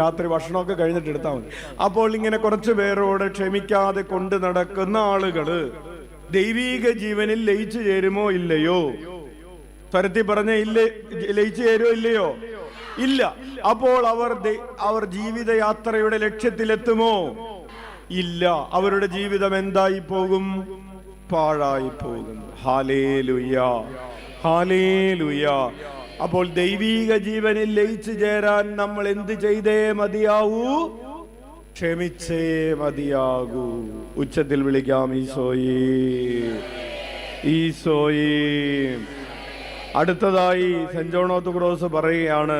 രാത്രി ഭക്ഷണമൊക്കെ കഴിഞ്ഞിട്ട് എടുത്താൽ മതി. അപ്പോൾ ഇങ്ങനെ കുറച്ച് പേരോട് ക്ഷമിക്കാതെ കൊണ്ടു നടക്കുന്ന ആളുകള് ദൈവീക ജീവനിൽ ലയിച്ചു ചേരുമോ ഇല്ലയോ? സ്വരത്തിൽ പറഞ്ഞ ഇല്ലേ, ലയിച്ചു ചേരുമോ ഇല്ലയോ? ഇല്ല. അപ്പോൾ അവർ ജീവിതയാത്രയുടെ ലക്ഷ്യത്തിലെത്തുമോ? ഇല്ല. അവരുടെ ജീവിതം എന്തായി പോകും? പാഴായി പോകും. Hallelujah, hallelujah. അപ്പോൾ ദൈവീക ജീവനിൽ ലയിച്ചു ചേരാൻ നമ്മൾ എന്ത് ചെയ്തേ മതിയാവൂ? ക്ഷമിച്ചേ മതിയാകൂ. ഉച്ചത്തിൽ വിളിക്കാം, ഈശോയേ, ഈശോയേ. അടുത്തതായി saint John of the Cross പറയുകയാണ്,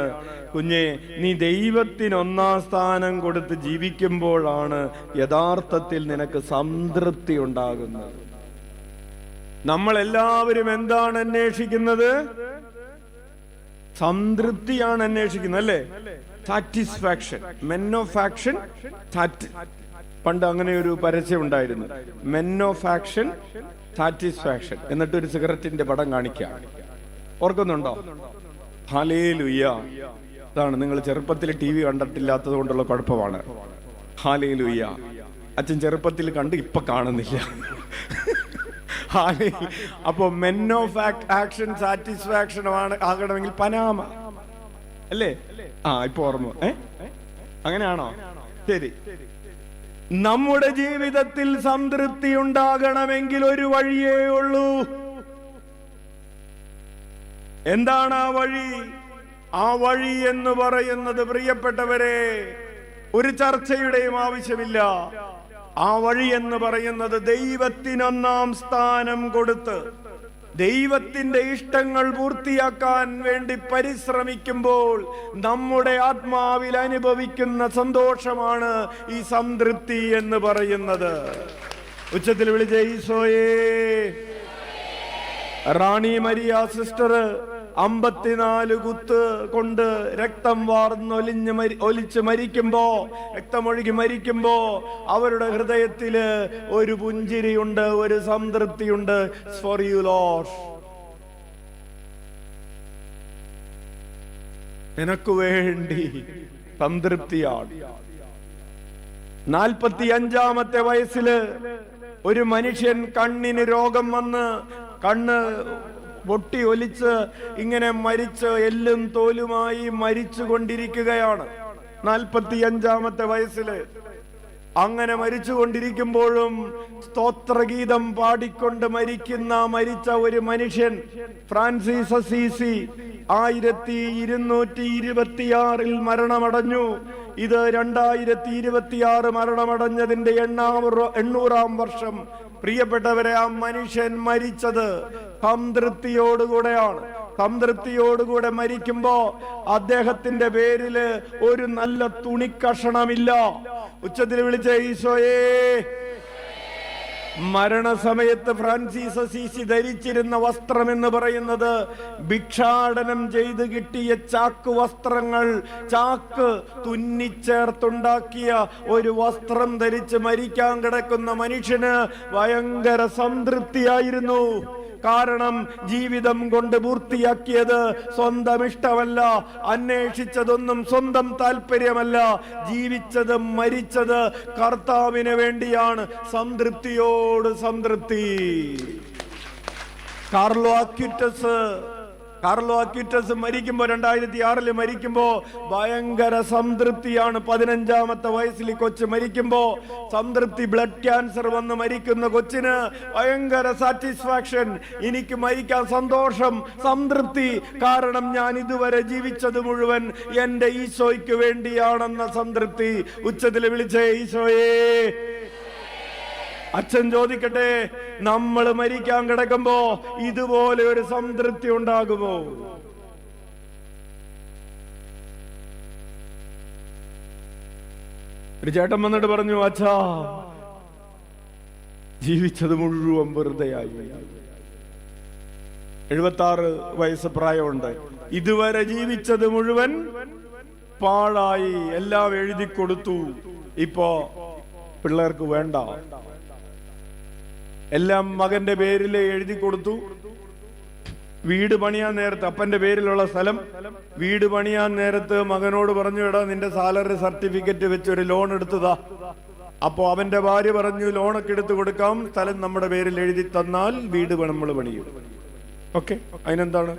കുഞ്ഞെ, നീ ദൈവത്തിന് 1-ാം സ്ഥാനം കൊടുത്ത് ജീവിക്കുമ്പോഴാണ് യഥാർത്ഥത്തിൽ നിനക്ക് സംതൃപ്തി ഉണ്ടാകുന്നത്. നമ്മൾ എല്ലാവരും എന്താണ് അന്വേഷിക്കുന്നത്? സംതൃപ്തിയാണ് അന്വേഷിക്കുന്നത്, അല്ലേ? സാറ്റിസ്ഫാക്ഷൻ. മെൻ ഓഫ് ആക്ഷൻ, പണ്ട് അങ്ങനെ ഒരു പരസ്യം ഉണ്ടായിരുന്നു, മെൻ ഓഫ് ആക്ഷൻ, സാറ്റിസ്ഫാക്ഷൻ. എന്നിട്ടൊരു സിഗരറ്റിന്റെ പടം കാണിക്കാം, ഓർക്കുന്നുണ്ടോ? ഹല്ലേലൂയ. അതാണ് നിങ്ങൾ ചെറുപ്പത്തിൽ TV കണ്ടിട്ടില്ലാത്തത് കൊണ്ടുള്ള കുഴപ്പമാണ്. ഹല്ലേലൂയ. അച്ഛൻ ചെറുപ്പത്തിൽ കണ്ട് ഇപ്പൊ കാണുന്നില്ല. അപ്പൊ മെൻ ഓഫ് ആക്ഷൻ, സാറ്റിസ്ഫാക്ഷൻ ആകണമെങ്കിൽ പനാമ അല്ലേ? ഇപ്പൊ ഓർമ്മ. അങ്ങനെയാണോ? ശരി. നമ്മുടെ ജീവിതത്തിൽ സംതൃപ്തി ഉണ്ടാകണമെങ്കിൽ ഒരു വഴിയേ ഉള്ളൂ. എന്താണ് ആ വഴി? ആ വഴി എന്ന് പറയുന്നത്, പ്രിയപ്പെട്ടവരെ, ഒരു ചർച്ചയുടെയും ആവശ്യമില്ല. ആ വഴി എന്ന് പറയുന്നത് ദൈവത്തിന് 1-ാം സ്ഥാനം കൊടുത്ത് ദൈവത്തിന്റെ ഇഷ്ടങ്ങൾ പൂർത്തിയാക്കാൻ വേണ്ടി പരിശ്രമിക്കുമ്പോൾ നമ്മുടെ ആത്മാവിൽ അനുഭവിക്കുന്ന സന്തോഷമാണ് ഈ സംതൃപ്തി എന്ന് പറയുന്നത്. ഉച്ചത്തിൽ വിളിച്ച ഈശോയേ. റാണി മരിയ സിസ്റ്റർ 54 കുത്ത് കൊണ്ട് രക്തം ഒലിച്ച് മരിക്കുമ്പോ, രക്തമൊഴുകി മരിക്കുമ്പോ അവരുടെ ഹൃദയത്തില് ഒരു പുഞ്ചിരിയുണ്ട്, ഒരു സംതൃപ്തിയുണ്ട്. ഫോർ യു ലോർഡ്, നിനക്ക് വേണ്ടി സംതൃപ്തിയാണ്. 45-ാമത്തെ വയസ്സില് ഒരു മനുഷ്യൻ കണ്ണിന് രോഗം വന്ന് കണ്ണ് പൊട്ടി ഒലിച്ച് ഇങ്ങനെ മരിച്ച് എല്ലും തോലുമായി മരിച്ചു കൊണ്ടിരിക്കുകയാണ്. 45-ാമത്തെ വയസ്സില് അങ്ങനെ മരിച്ചുകൊണ്ടിരിക്കുമ്പോഴും സ്തോത്രഗീതം പാടിക്കൊണ്ട് മരിച്ച ഒരു മനുഷ്യൻ ഫ്രാൻസിസ് അസീസി 1226 മരണമടഞ്ഞു. ഇത് 2026 മരണമടഞ്ഞതിന്റെ 800-ാം വർഷം. പ്രിയപ്പെട്ടവരെ, ആ മനുഷ്യൻ മരിച്ചത് സംതൃപ്തിയോടുകൂടെയാണ്. സംതൃപ്തിയോടുകൂടെ മരിക്കുമ്പോ അദ്ദേഹത്തിന്റെ പേരില് ഒരു നല്ല തുണിക്കഷണമില്ല. ഉച്ചത്തിൽ വിളിച്ച ഈശോയേ. മരണസമയത്ത് ഫ്രാൻസിസ് അസീസി ധരിച്ചിരുന്ന വസ്ത്രം എന്ന് പറയുന്നത് ഭിക്ഷാടനം ചെയ്ത് കിട്ടിയ ചാക്ക് വസ്ത്രങ്ങൾ, ചാക്ക് തുന്നിച്ചേർത്തുണ്ടാക്കിയ ഒരു വസ്ത്രം ധരിച്ച് മരിക്കാൻ കിടക്കുന്ന മനുഷ്യന് ഭയങ്കര സംതൃപ്തിയായിരുന്നു. കാരണം ജീവിതം കൊണ്ട് പൂർത്തിയാക്കിയത് സ്വന്തം ഇഷ്ടമല്ല, അന്വേഷിച്ചതൊന്നും സ്വന്തം താല്പര്യമല്ല, ജീവിച്ചത് മരിച്ചത് കർത്താവിന് വേണ്ടിയാണ്. സംതൃപ്തിയോട് സംതൃപ്തി. കാർലോ അക്വിറ്റസ് മരിക്കുമ്പോ 2006 മരിക്കുമ്പോ ഭയങ്കര സംതൃപ്തിയാണ്. 15-ാമത്തെ വയസ്സിൽ കൊച്ച് മരിക്കുമ്പോ സംതൃപ്തി. ബ്ലഡ് ക്യാൻസർ വന്ന് മരിക്കുന്ന കൊച്ചിന് ഭയങ്കര സാറ്റിസ്ഫാക്ഷൻ. എനിക്ക് മരിക്കാൻ സന്തോഷം, സംതൃപ്തി. കാരണം ഞാൻ ഇതുവരെ ജീവിച്ചത് മുഴുവൻ എന്റെ ഈശോയ്ക്ക് വേണ്ടിയാണെന്ന സംതൃപ്തി. ഉച്ചത്തിൽ വിളിച്ചേ ഈശോയേ. അച്ഛൻ ചോദിക്കട്ടെ, നമ്മൾ മരിക്കാൻ കിടക്കുമ്പോ ഇതുപോലെ ഒരു സംതൃപ്തി ഉണ്ടാകുമോ? ഒരു ചേട്ടൻ വന്നിട്ട് പറഞ്ഞു, അച്ഛാ, ജീവിച്ചത് മുഴുവൻ വെറുതെയായി. 76 വയസ്സ് പ്രായമുണ്ട്. ഇതുവരെ ജീവിച്ചത് മുഴുവൻ പാഴായി. എല്ലാം എഴുതി കൊടുത്തു. ഇപ്പോ പിള്ളേർക്ക് വേണ്ട. എല്ലാം മകന്റെ പേരിൽ എഴുതി കൊടുത്തു. വീട് പണിയാൻ നേരത്ത്, അപ്പന്റെ പേരിലുള്ള സ്ഥലം വീട് പണിയാൻ നേരത്ത് മകനോട് പറഞ്ഞു, എടാ നിന്റെ സാലറി സർട്ടിഫിക്കറ്റ് വെച്ച് ഒരു ലോൺ എടുത്തതാ. അപ്പോ അവന്റെ ഭാര്യ പറഞ്ഞു, ലോണൊക്കെ എടുത്തു കൊടുക്കാം, സ്ഥലം നമ്മുടെ പേരിൽ എഴുതി തന്നാൽ വീട് നമ്മൾ പണിയും. ഓക്കെ, അതിനെന്താണ്?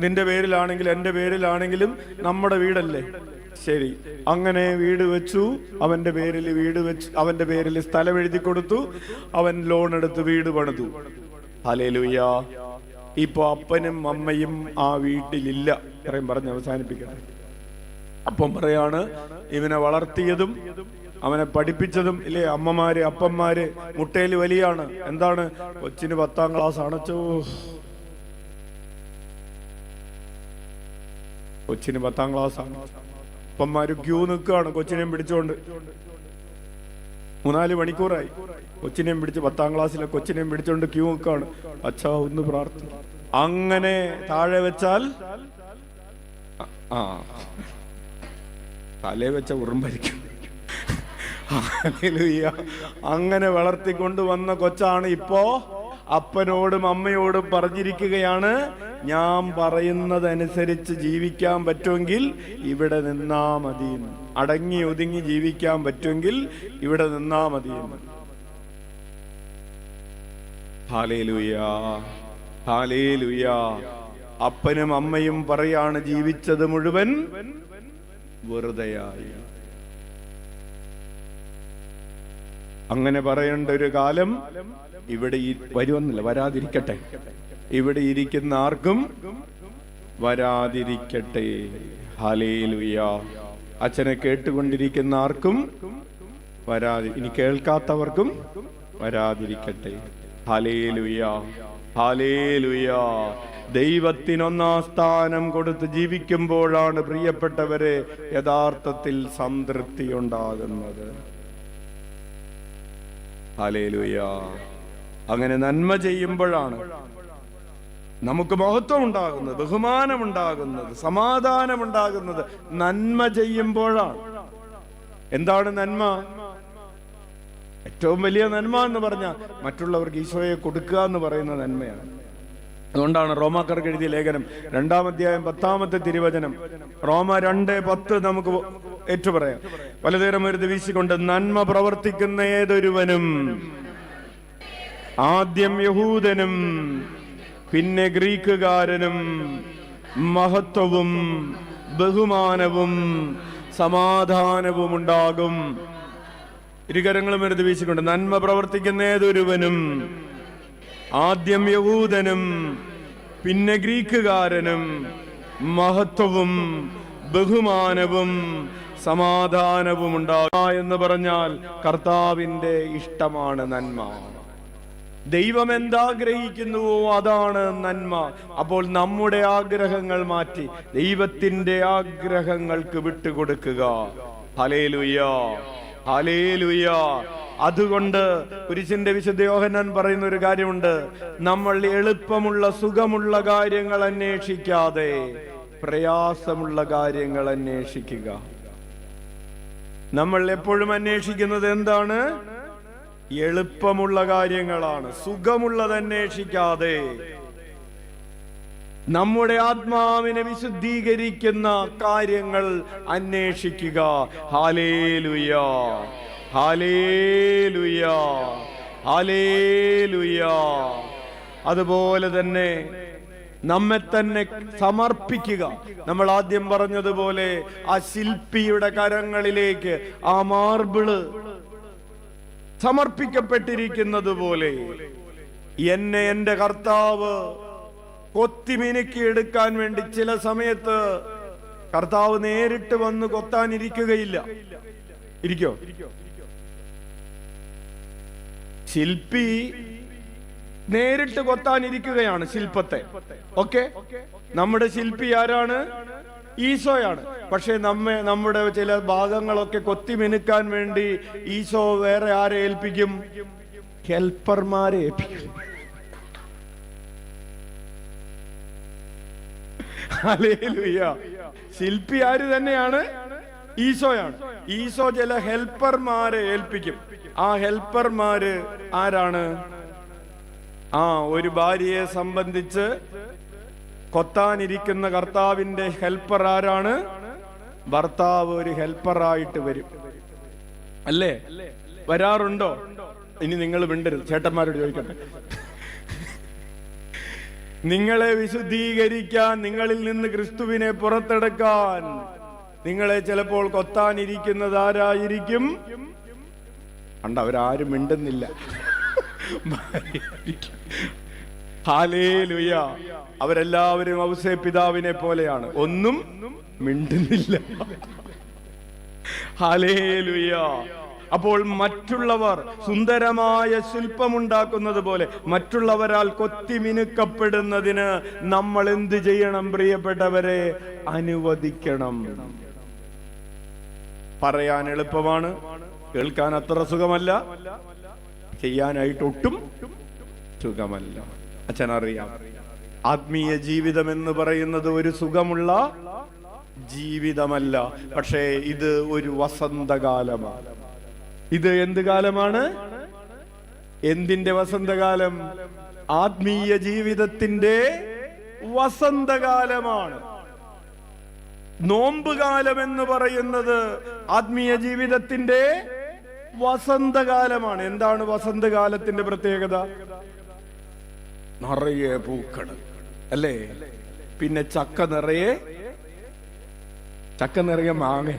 നിന്റെ പേരിലാണെങ്കിൽ എന്റെ പേരിലാണെങ്കിലും നമ്മുടെ വീടല്ലേ. ശരി, അങ്ങനെ വീട് വെച്ചു. അവന്റെ പേരിൽ വീട് വെച്ച് അവന്റെ പേരിൽ സ്ഥലം എഴുതി കൊടുത്തു. അവൻ ലോൺ എടുത്ത് വീട് പണിതു. ഹല്ലേലൂയ. ഇപ്പൊ അപ്പനും അമ്മയും ആ വീട്ടിലില്ല. ഇത്രയും പറഞ്ഞ് അവസാനിപ്പിക്കണം. അപ്പം പറയാണ്, ഇവനെ വളർത്തിയതും അവനെ പഠിപ്പിച്ചതും ഇല്ലേ അമ്മമാര് അപ്പന്മാര് മുട്ടയിൽ വലിയാണ്. എന്താണ്? കൊച്ചിന് 10ാം ക്ലാസ് അണച്ചോ. കൊച്ചിന് 10ാം ക്ലാസ് ആണ്. അപ്പന്മാര് ക്യൂ നിൽക്കുകയാണ് കൊച്ചിനെയും പിടിച്ചോണ്ട്. 3-4 മണിക്കൂറായി. കൊച്ചിനെയും പിടിച്ച് 10ാം ക്ലാസ്സിലെ കൊച്ചിനെയും പിടിച്ചോണ്ട് ക്യൂ നിൽക്കുകയാണ്. അച്ഛാ ഒന്ന് പ്രാർത്ഥിക്കും. അങ്ങനെ താഴെ വെച്ചാൽ തലേ വെച്ച ഉറുമ്പരിക്കും. അങ്ങനെ വളർത്തിക്കൊണ്ടുവന്ന കൊച്ചാണ് ഇപ്പോ അപ്പനോടും അമ്മയോടും പറഞ്ഞിരിക്കുകയാണ്, ഞാൻ പറയുന്നതനുസരിച്ച് ജീവിക്കാൻ പറ്റുമെങ്കിൽ ഇവിടെ നിന്നാ മതി. അടങ്ങി ഒതുങ്ങി ജീവിക്കാൻ പറ്റുമെങ്കിൽ ഇവിടെ നിന്നാ മതി. Hallelujah, hallelujah. അപ്പനും അമ്മയും പറയാണ്, ജീവിച്ചത് മുഴുവൻ വെറുതെയായി. അങ്ങനെ പറയേണ്ട ഒരു കാലം ഇവിടെ വരുമെന്നില്ല, വരാതിരിക്കട്ടെ. ഇവിടെ ഇരിക്കുന്ന ആർക്കും വരാതിരിക്കട്ടെ. ഹല്ലേലൂയ. അച്ഛനെ കേട്ടുകൊണ്ടിരിക്കുന്ന ആർക്കും ഇനി കേൾക്കാത്തവർക്കും വരാതിരിക്കട്ടെ. Hallelujah, hallelujah. ദൈവത്തിന് 1ാം സ്ഥാനം കൊടുത്ത് ജീവിക്കുമ്പോഴാണ് പ്രിയപ്പെട്ടവരെ യഥാർത്ഥത്തിൽ സംതൃപ്തി ഉണ്ടാകുന്നത്. ഹല്ലേലൂയ. അങ്ങനെ നന്മ ചെയ്യുമ്പോഴാണ് നമുക്ക് മഹത്വം ഉണ്ടാകുന്നത്, ബഹുമാനമുണ്ടാകുന്നത്, സമാധാനമുണ്ടാകുന്നത്. നന്മ ചെയ്യുമ്പോഴാണ്. എന്താണ് നന്മ? ഏറ്റവും വലിയ നന്മ എന്ന് പറഞ്ഞാൽ മറ്റുള്ളവർക്ക് ഈശോയെ കൊടുക്കുക എന്ന് പറയുന്ന നന്മയാണ്. അതുകൊണ്ടാണ് റോമാക്കാർക്ക് എഴുതിയ ലേഖനം 2-ാം അധ്യായം 10-ാമത്തെ തിരുവചനം, റോമ 2:10 നമുക്ക് ഏറ്റുപറയാം. പലതരം ഒരു വീശിക്കൊണ്ട്, നന്മ പ്രവർത്തിക്കുന്ന ഏതൊരുവനും ആദ്യം യഹൂദനും പിന്നെ ഗ്രീക്കുകാരനും മഹത്വവും ബഹുമാനവും സമാധാനവും ഉണ്ടാകും. ഇരുകരങ്ങളും എടുത്ത് വീശിക്കൊണ്ട്, നന്മ പ്രവർത്തിക്കുന്ന ഏതൊരുവനും ആദ്യം യഹൂദനും പിന്നെ ഗ്രീക്കുകാരനും മഹത്വവും ബഹുമാനവും സമാധാനവും ഉണ്ടാകുക എന്ന് പറഞ്ഞാൽ കർത്താവിന്റെ ഇഷ്ടമാണ് നന്മ. ദൈവം എന്താഗ്രഹിക്കുന്നുവോ അതാണ് നന്മ. അപ്പോൾ നമ്മുടെ ആഗ്രഹങ്ങൾ മാറ്റി ദൈവത്തിന്റെ ആഗ്രഹങ്ങൾക്ക് വിട്ടുകൊടുക്കുക. Hallelujah, hallelujah. അതുകൊണ്ട് കുരിശിന്റെ വിശുദ്ധ യോഹന്നാൻ പറയുന്ന ഒരു കാര്യമുണ്ട്, നമ്മൾ എളുപ്പമുള്ള സുഖമുള്ള കാര്യങ്ങൾ അന്വേഷിക്കാതെ പ്രയാസമുള്ള കാര്യങ്ങൾ അന്വേഷിക്കുക. നമ്മൾ എപ്പോഴും അന്വേഷിക്കുന്നത് എന്താണ്? എളുപ്പമുള്ള കാര്യങ്ങളാണ്. സുഖമുള്ളത് അന്വേഷിക്കാതെ നമ്മുടെ ആത്മാവിനെ വിശുദ്ധീകരിക്കുന്ന കാര്യങ്ങൾ അന്വേഷിക്കുക. Hallelujah, hallelujah, hallelujah. അതുപോലെ തന്നെ നമ്മെ തന്നെ സമർപ്പിക്കുക. നമ്മൾ ആദ്യം പറഞ്ഞതുപോലെ ആ ശില്പിയുടെ കരങ്ങളിലേക്ക് ആ മാർബിള് സമർപ്പിക്കപ്പെട്ടിരിക്കുന്നത് പോലെ എന്നെ എന്റെ കർത്താവ് കൊത്തിമിനുക്കി എടുക്കാൻ വേണ്ടി ചില സമയത്ത് കർത്താവ് നേരിട്ട് വന്ന് കൊത്താനിരിക്കുകയില്ല. ഇരിക്കോ? ശില്പി നേരിട്ട് കൊത്താനിരിക്കുകയാണ് ശില്പത്തെ. ഓക്കെ, നമ്മുടെ ശില്പി ആരാണ്? ഈശോയാണ്. പക്ഷെ നമ്മുടെ ചില ഭാഗങ്ങളൊക്കെ കൊത്തി മിനുക്കാൻ വേണ്ടി ഈശോ വേറെ ആരെ ഏൽപ്പിക്കും? ഹെൽപ്പർമാരെ ഏൽപ്പിക്കും. ഹല്ലേലൂയ. ശില്പി ആര് തന്നെയാണ്? ഈശോയാണ്. ഈശോ ചില ഹെൽപ്പർമാരെ ഏൽപ്പിക്കും. ആ ഹെൽപ്പർമാര് ആരാണ്? ഒരു ഭാര്യയെ സംബന്ധിച്ച് കൊത്താനിരിക്കുന്ന കർത്താവിന്റെ ഹെൽപ്പർ ആരാണ്? ഭർത്താവ് ഒരു ഹെൽപ്പറായിട്ട് വരും, അല്ലേ? വരാറുണ്ടോ? ഇനി നിങ്ങൾ മിണ്ടരുത്, ചേട്ടന്മാരോട് ചോദിക്കട്ടെ. നിങ്ങളെ വിശുദ്ധീകരിക്കാൻ, നിങ്ങളിൽ നിന്ന് ക്രിസ്തുവിനെ പുറത്തെടുക്കാൻ നിങ്ങളെ ചിലപ്പോൾ കൊത്താനിരിക്കുന്നത് ആരായിരിക്കും? അവരാരും മിണ്ടുന്നില്ല. ഹല്ലേലൂയ. അവരെല്ലാവരും ഔസേ പിതാവിനെ പോലെയാണ്, ഒന്നും മിണ്ടുന്നില്ല. ഹല്ലേലൂയ. അപ്പോൾ മറ്റുള്ളവർ സുന്ദരമായ ശില്പമുണ്ടാക്കുന്നത് പോലെ മറ്റുള്ളവരാൽ കൊത്തിമിനുക്കപ്പെടുന്നതിന് നമ്മൾ എന്ത് ചെയ്യണം? പ്രിയപ്പെട്ടവരെ, അനുവദിക്കണം. പറയാൻ എളുപ്പമാണ്, കേൾക്കാൻ അത്ര സുഖമല്ല, ചെയ്യാനായിട്ട് ഒട്ടും സുഖമല്ല. അച്ഛനറിയാം, ആത്മീയ ജീവിതം എന്ന് പറയുന്നത് ഒരു സുഖമുള്ള ജീവിതമല്ല. പക്ഷേ ഇത് ഒരു വസന്തകാലമാണ്. ഇത് എന്ത് കാലമാണ്? എന്തിന്റെ വസന്തകാലം? ആത്മീയ ജീവിതത്തിന്റെ വസന്തകാലമാണ്. നോമ്പുകാലം എന്ന് പറയുന്നത് ആത്മീയ ജീവിതത്തിന്റെ വസന്തകാലമാണ്. എന്താണ് വസന്തകാലത്തിന്റെ പ്രത്യേകത? നിറയെ പൂക്കൾ, അല്ലേ? പിന്നെ ചക്ക നിറയെ മാങ്ങ,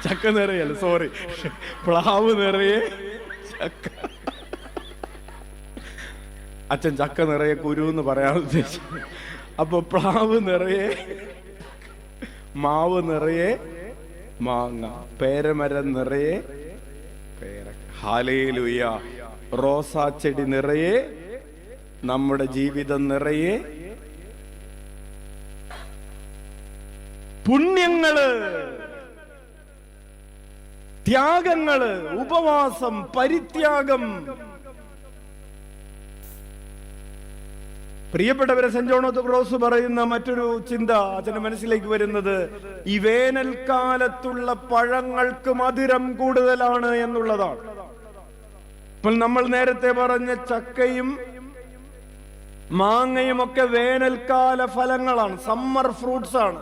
ചക്ക നിറയല്ല, സോറി, പ്ലാവ് നിറയെ ചക്ക. അച്ഛൻ ചക്ക നിറയെ കുരു എന്ന് പറയാൻ ഉദ്ദേശിച്ചു. അപ്പൊ പ്ലാവ് നിറയെ, മാവ് നിറയെ മാങ്ങ, പേരമരം നിറയെ പേര. ഹല്ലേലൂയ. റോസാ ചെടി നിറയെ, നമ്മുടെ ജീവിതം നിറയെ പുണ്യങ്ങള്, ത്യാഗങ്ങള്, ഉപവാസം, പരിത്യാഗം. പ്രിയപ്പെട്ടവരെ, saint John of the cross പറയുന്ന മറ്റൊരു ചിന്ത അച്ഛന്റെ മനസ്സിലേക്ക് വരുന്നത്, ഈ വേനൽക്കാലത്തുള്ള പഴങ്ങൾക്ക് മധുരം കൂടുതലാണ് എന്നുള്ളതാണ്. അപ്പോൾ നമ്മൾ നേരത്തെ പറഞ്ഞ ചക്കയും മാങ്ങയും ഒക്കെ വേനൽക്കാല ഫലങ്ങളാണ്, സമ്മർ ഫ്രൂട്ട്സ് ആണ്.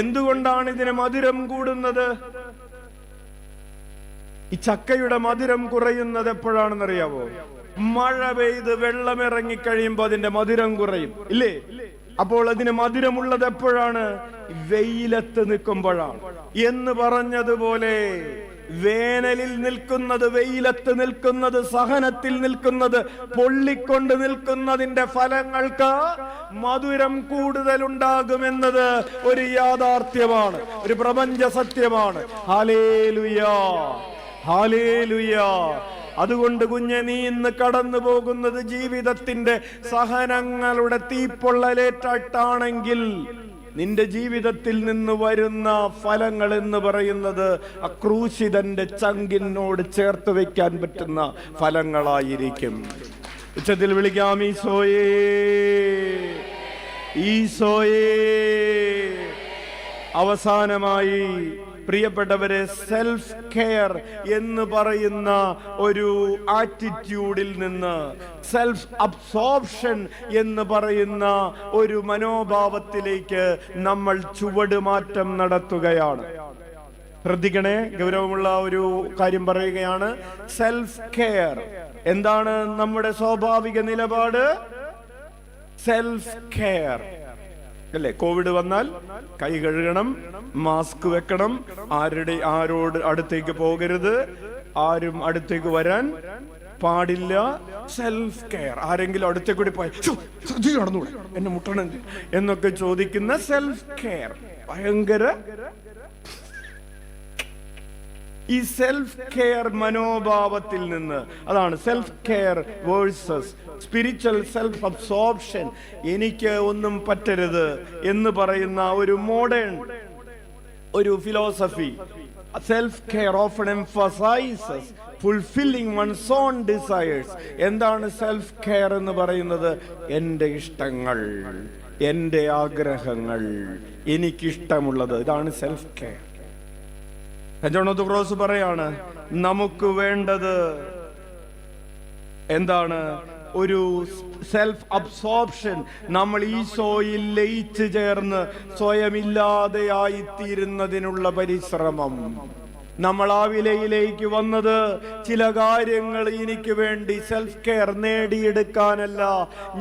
എന്തുകൊണ്ടാണ് ഇതിന് മധുരം കൂടുന്നത്? ഈ ചക്കയുടെ മധുരം കുറയുന്നത് എപ്പോഴാണെന്നറിയാവോ? മഴ പെയ്ത് വെള്ളം ഇറങ്ങിക്കഴിയുമ്പോ അതിന്റെ മധുരം കുറയും, ഇല്ലേ? അപ്പോൾ അതിന് മധുരമുള്ളത് എപ്പോഴാണ്? വെയിലത്ത് നിൽക്കുമ്പോഴാണ്. എന്ന് പറഞ്ഞതുപോലെ വേനലിൽ നിൽക്കുന്നത്, വെയിലത്ത് നിൽക്കുന്നത്, സഹനത്തിൽ നിൽക്കുന്നത്, പൊള്ളിക്കൊണ്ട് നിൽക്കുന്നതിന്റെ ഫലങ്ങൾക്ക് മധുരം കൂടുതലുണ്ടാകുമെന്നത് ഒരു യാഥാർത്ഥ്യമാണ്, ഒരു പ്രപഞ്ച സത്യമാണ്. ഹല്ലേലൂയാ, ഹല്ലേലൂയാ. അതുകൊണ്ട് കുഞ്ഞെ, നീ ഇന്ന് കടന്നു പോകുന്നത് ജീവിതത്തിന്റെ സഹനങ്ങളുടെ തീപ്പൊള്ളലേറ്റായിട്ടാണെങ്കിൽ നിന്റെ ജീവിതത്തിൽ നിന്ന് വരുന്ന ഫലങ്ങൾ എന്ന് പറയുന്നത് അക്രൂശിതന്റെ ചങ്കിനോട് ചേർത്ത് വെക്കാൻ പറ്റുന്ന ഫലങ്ങളായിരിക്കും. ഉച്ചത്തിൽ വിളിക്കാം, ഈശോയേ, ഈശോയേ. അവസാനമായി പ്രിയപ്പെട്ടവരെ, സെൽഫ് കെയർ എന്ന് പറയുന്ന ഒരു ആറ്റിറ്റ്യൂഡിൽ നിന്ന് സെൽഫ് അബ്സോർപ്ഷൻ എന്ന് പറയുന്ന ഒരു മനോഭാവത്തിലേക്ക് നമ്മൾ ചുവടുമാറ്റം നടത്തുകയാണ്. ശ്രദ്ധിക്കണേ, ഗൗരവമുള്ള ഒരു കാര്യം പറയുകയാണ്. സെൽഫ് കെയർ എന്താണ്? നമ്മുടെ സ്വാഭാവിക നിലപാട് സെൽഫ് കെയർ അല്ലേ? കോവിഡ് വന്നാൽ കൈ കഴുകണം, മാസ്ക് വെക്കണം, ആരോട് അടുത്തേക്ക് പോകരുത്, ആരും അടുത്തേക്ക് വരാൻ പാടില്ല. Self care. ആരെങ്കിലും അടുത്തേക്ക് കൂടി പോയി നടന്നുകൂടെ, എന്നെ മുട്ടണം എന്നൊക്കെ ചോദിക്കുന്ന സെൽഫ് കെയർ ഭയങ്കര. ഈ സെൽഫ് കെയർ മനോഭാവത്തിൽ നിന്ന്, അതാണ് self care versus spiritual self absorption, എനിക്ക് ഒന്നും പറ്റരുത് എന്ന് പറയുന്ന ഒരു മോഡേൺ ഒരു philosophy. Self care often emphasizes fulfilling one's own desires. എന്താണ് സെൽഫ് കെയർ എന്ന് പറയുന്നത്? എൻ്റെ ഇഷ്ടങ്ങൾ, എൻ്റെ ആഗ്രഹങ്ങൾ, എനിക്കിഷ്ടമുള്ളത്, ഇതാണ് സെൽഫ് കെയർ. ജോണോത്ത് ക്രോസ് പറയാണ്, നമുക്ക് വേണ്ടത് എന്താണ്? ഒരു സെൽഫ് അബ്സോർപ്ഷൻ. നമ്മൾ ഈശോയിൽ ലയിച്ചു ചേർന്ന് സ്വയമില്ലാതെയായിത്തീരുന്നതിനുള്ള പരിശ്രമം. നമ്മൾ ആ വിലയിലേക്ക് വന്നത് ചില കാര്യങ്ങൾ എനിക്ക് വേണ്ടി സെൽഫ് കെയർ നേടിയെടുക്കാനല്ല,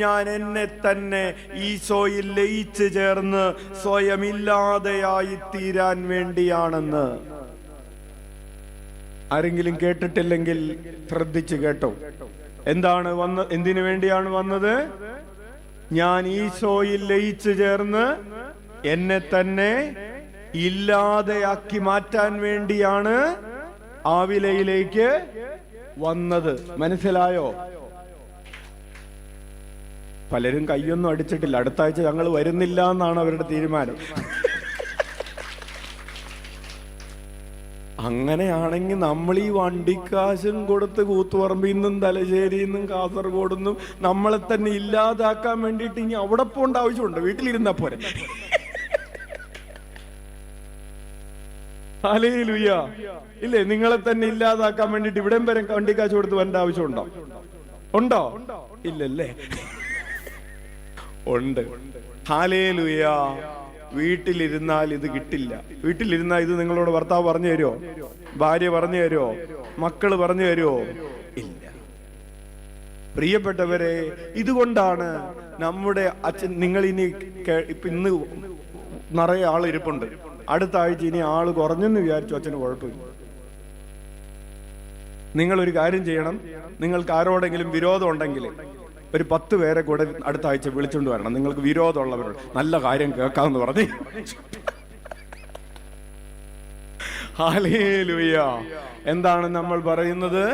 ഞാൻ എന്നെ തന്നെ ഈശോയിൽ ലയിച്ചു ചേർന്ന് സ്വയമില്ലാതെയായിത്തീരാൻ വേണ്ടിയാണെന്ന്. ആരെങ്കിലും കേട്ടിട്ടില്ലെങ്കിൽ ശ്രദ്ധിച്ചു കേട്ടോ. എന്താണ് എന്തിനു വേണ്ടിയാണ് വന്നത്? ഞാൻ ഈശോയിൽ ലയിച്ചു ചേർന്ന് എന്നെ തന്നെ ഇല്ലാതെയാക്കി മാറ്റാൻ വേണ്ടിയാണ് ആ വിലയിലേക്ക് വന്നത്. മനസ്സിലായോ? പലരും കൈയൊന്നും അടിച്ചിട്ടില്ല. അടുത്ത ആഴ്ച ഞങ്ങൾ വരുന്നില്ല എന്നാണ് അവരുടെ തീരുമാനം. അങ്ങനെയാണെങ്കിൽ നമ്മൾ ഈ വണ്ടിക്കാശും കൊടുത്ത് കൂത്തുപറമ്പിൽ നിന്നും തലശ്ശേരിയിൽ നിന്നും കാസർഗോഡ് നിന്നും നമ്മളെ തന്നെ ഇല്ലാതാക്കാൻ വേണ്ടിയിട്ട് ഇനി അവിടെ പോകേണ്ട ആവശ്യമുണ്ട്? വീട്ടിലിരുന്നാ പോരെ. ഹല്ലേലൂയ. ഇല്ലേ? നിങ്ങളെ തന്നെ ഇല്ലാതാക്കാൻ വേണ്ടിയിട്ട് ഇവിടെയും വരെ വണ്ടിക്കാശ് കൊടുത്ത് വരേണ്ട ആവശ്യമുണ്ടോ? ഉണ്ടോ? ഇല്ലല്ലേ? ഉണ്ട്. ഹല്ലേലൂയ. വീട്ടിലിരുന്നാൽ ഇത് കിട്ടില്ല. വീട്ടിലിരുന്നാൽ ഇത് നിങ്ങളോട് ഭർത്താവ് പറഞ്ഞു തരുമോ? ഭാര്യ പറഞ്ഞു തരുമോ? മക്കള് പറഞ്ഞു തരുമോ? ഇല്ല. പ്രിയപ്പെട്ടവരെ, ഇതുകൊണ്ടാണ് നമ്മുടെ അച്ഛൻ, നിങ്ങൾ ഇനി ഇപ്പൊ ഇന്ന് നിറയെ ആൾ ഇരിപ്പുണ്ട്, അടുത്ത ആഴ്ച ഇനി ആള് കുറഞ്ഞെന്ന് വിചാരിച്ചു അച്ഛന് കുഴപ്പമില്ല. നിങ്ങളൊരു കാര്യം ചെയ്യണം. നിങ്ങൾക്ക് ആരോടെങ്കിലും വിരോധം ഉണ്ടെങ്കിൽ ഒരു 10 പേരെ കൂടെ അടുത്ത ആഴ്ച വിളിച്ചുകൊണ്ട് വരണം. നിങ്ങൾക്ക് വിരോധമുള്ളവരോട് നല്ല കാര്യം കേൾക്കാമെന്ന് പറഞ്ഞ്. ഹല്ലേലൂയ. എന്താണ് നമ്മൾ പറയുന്നത്?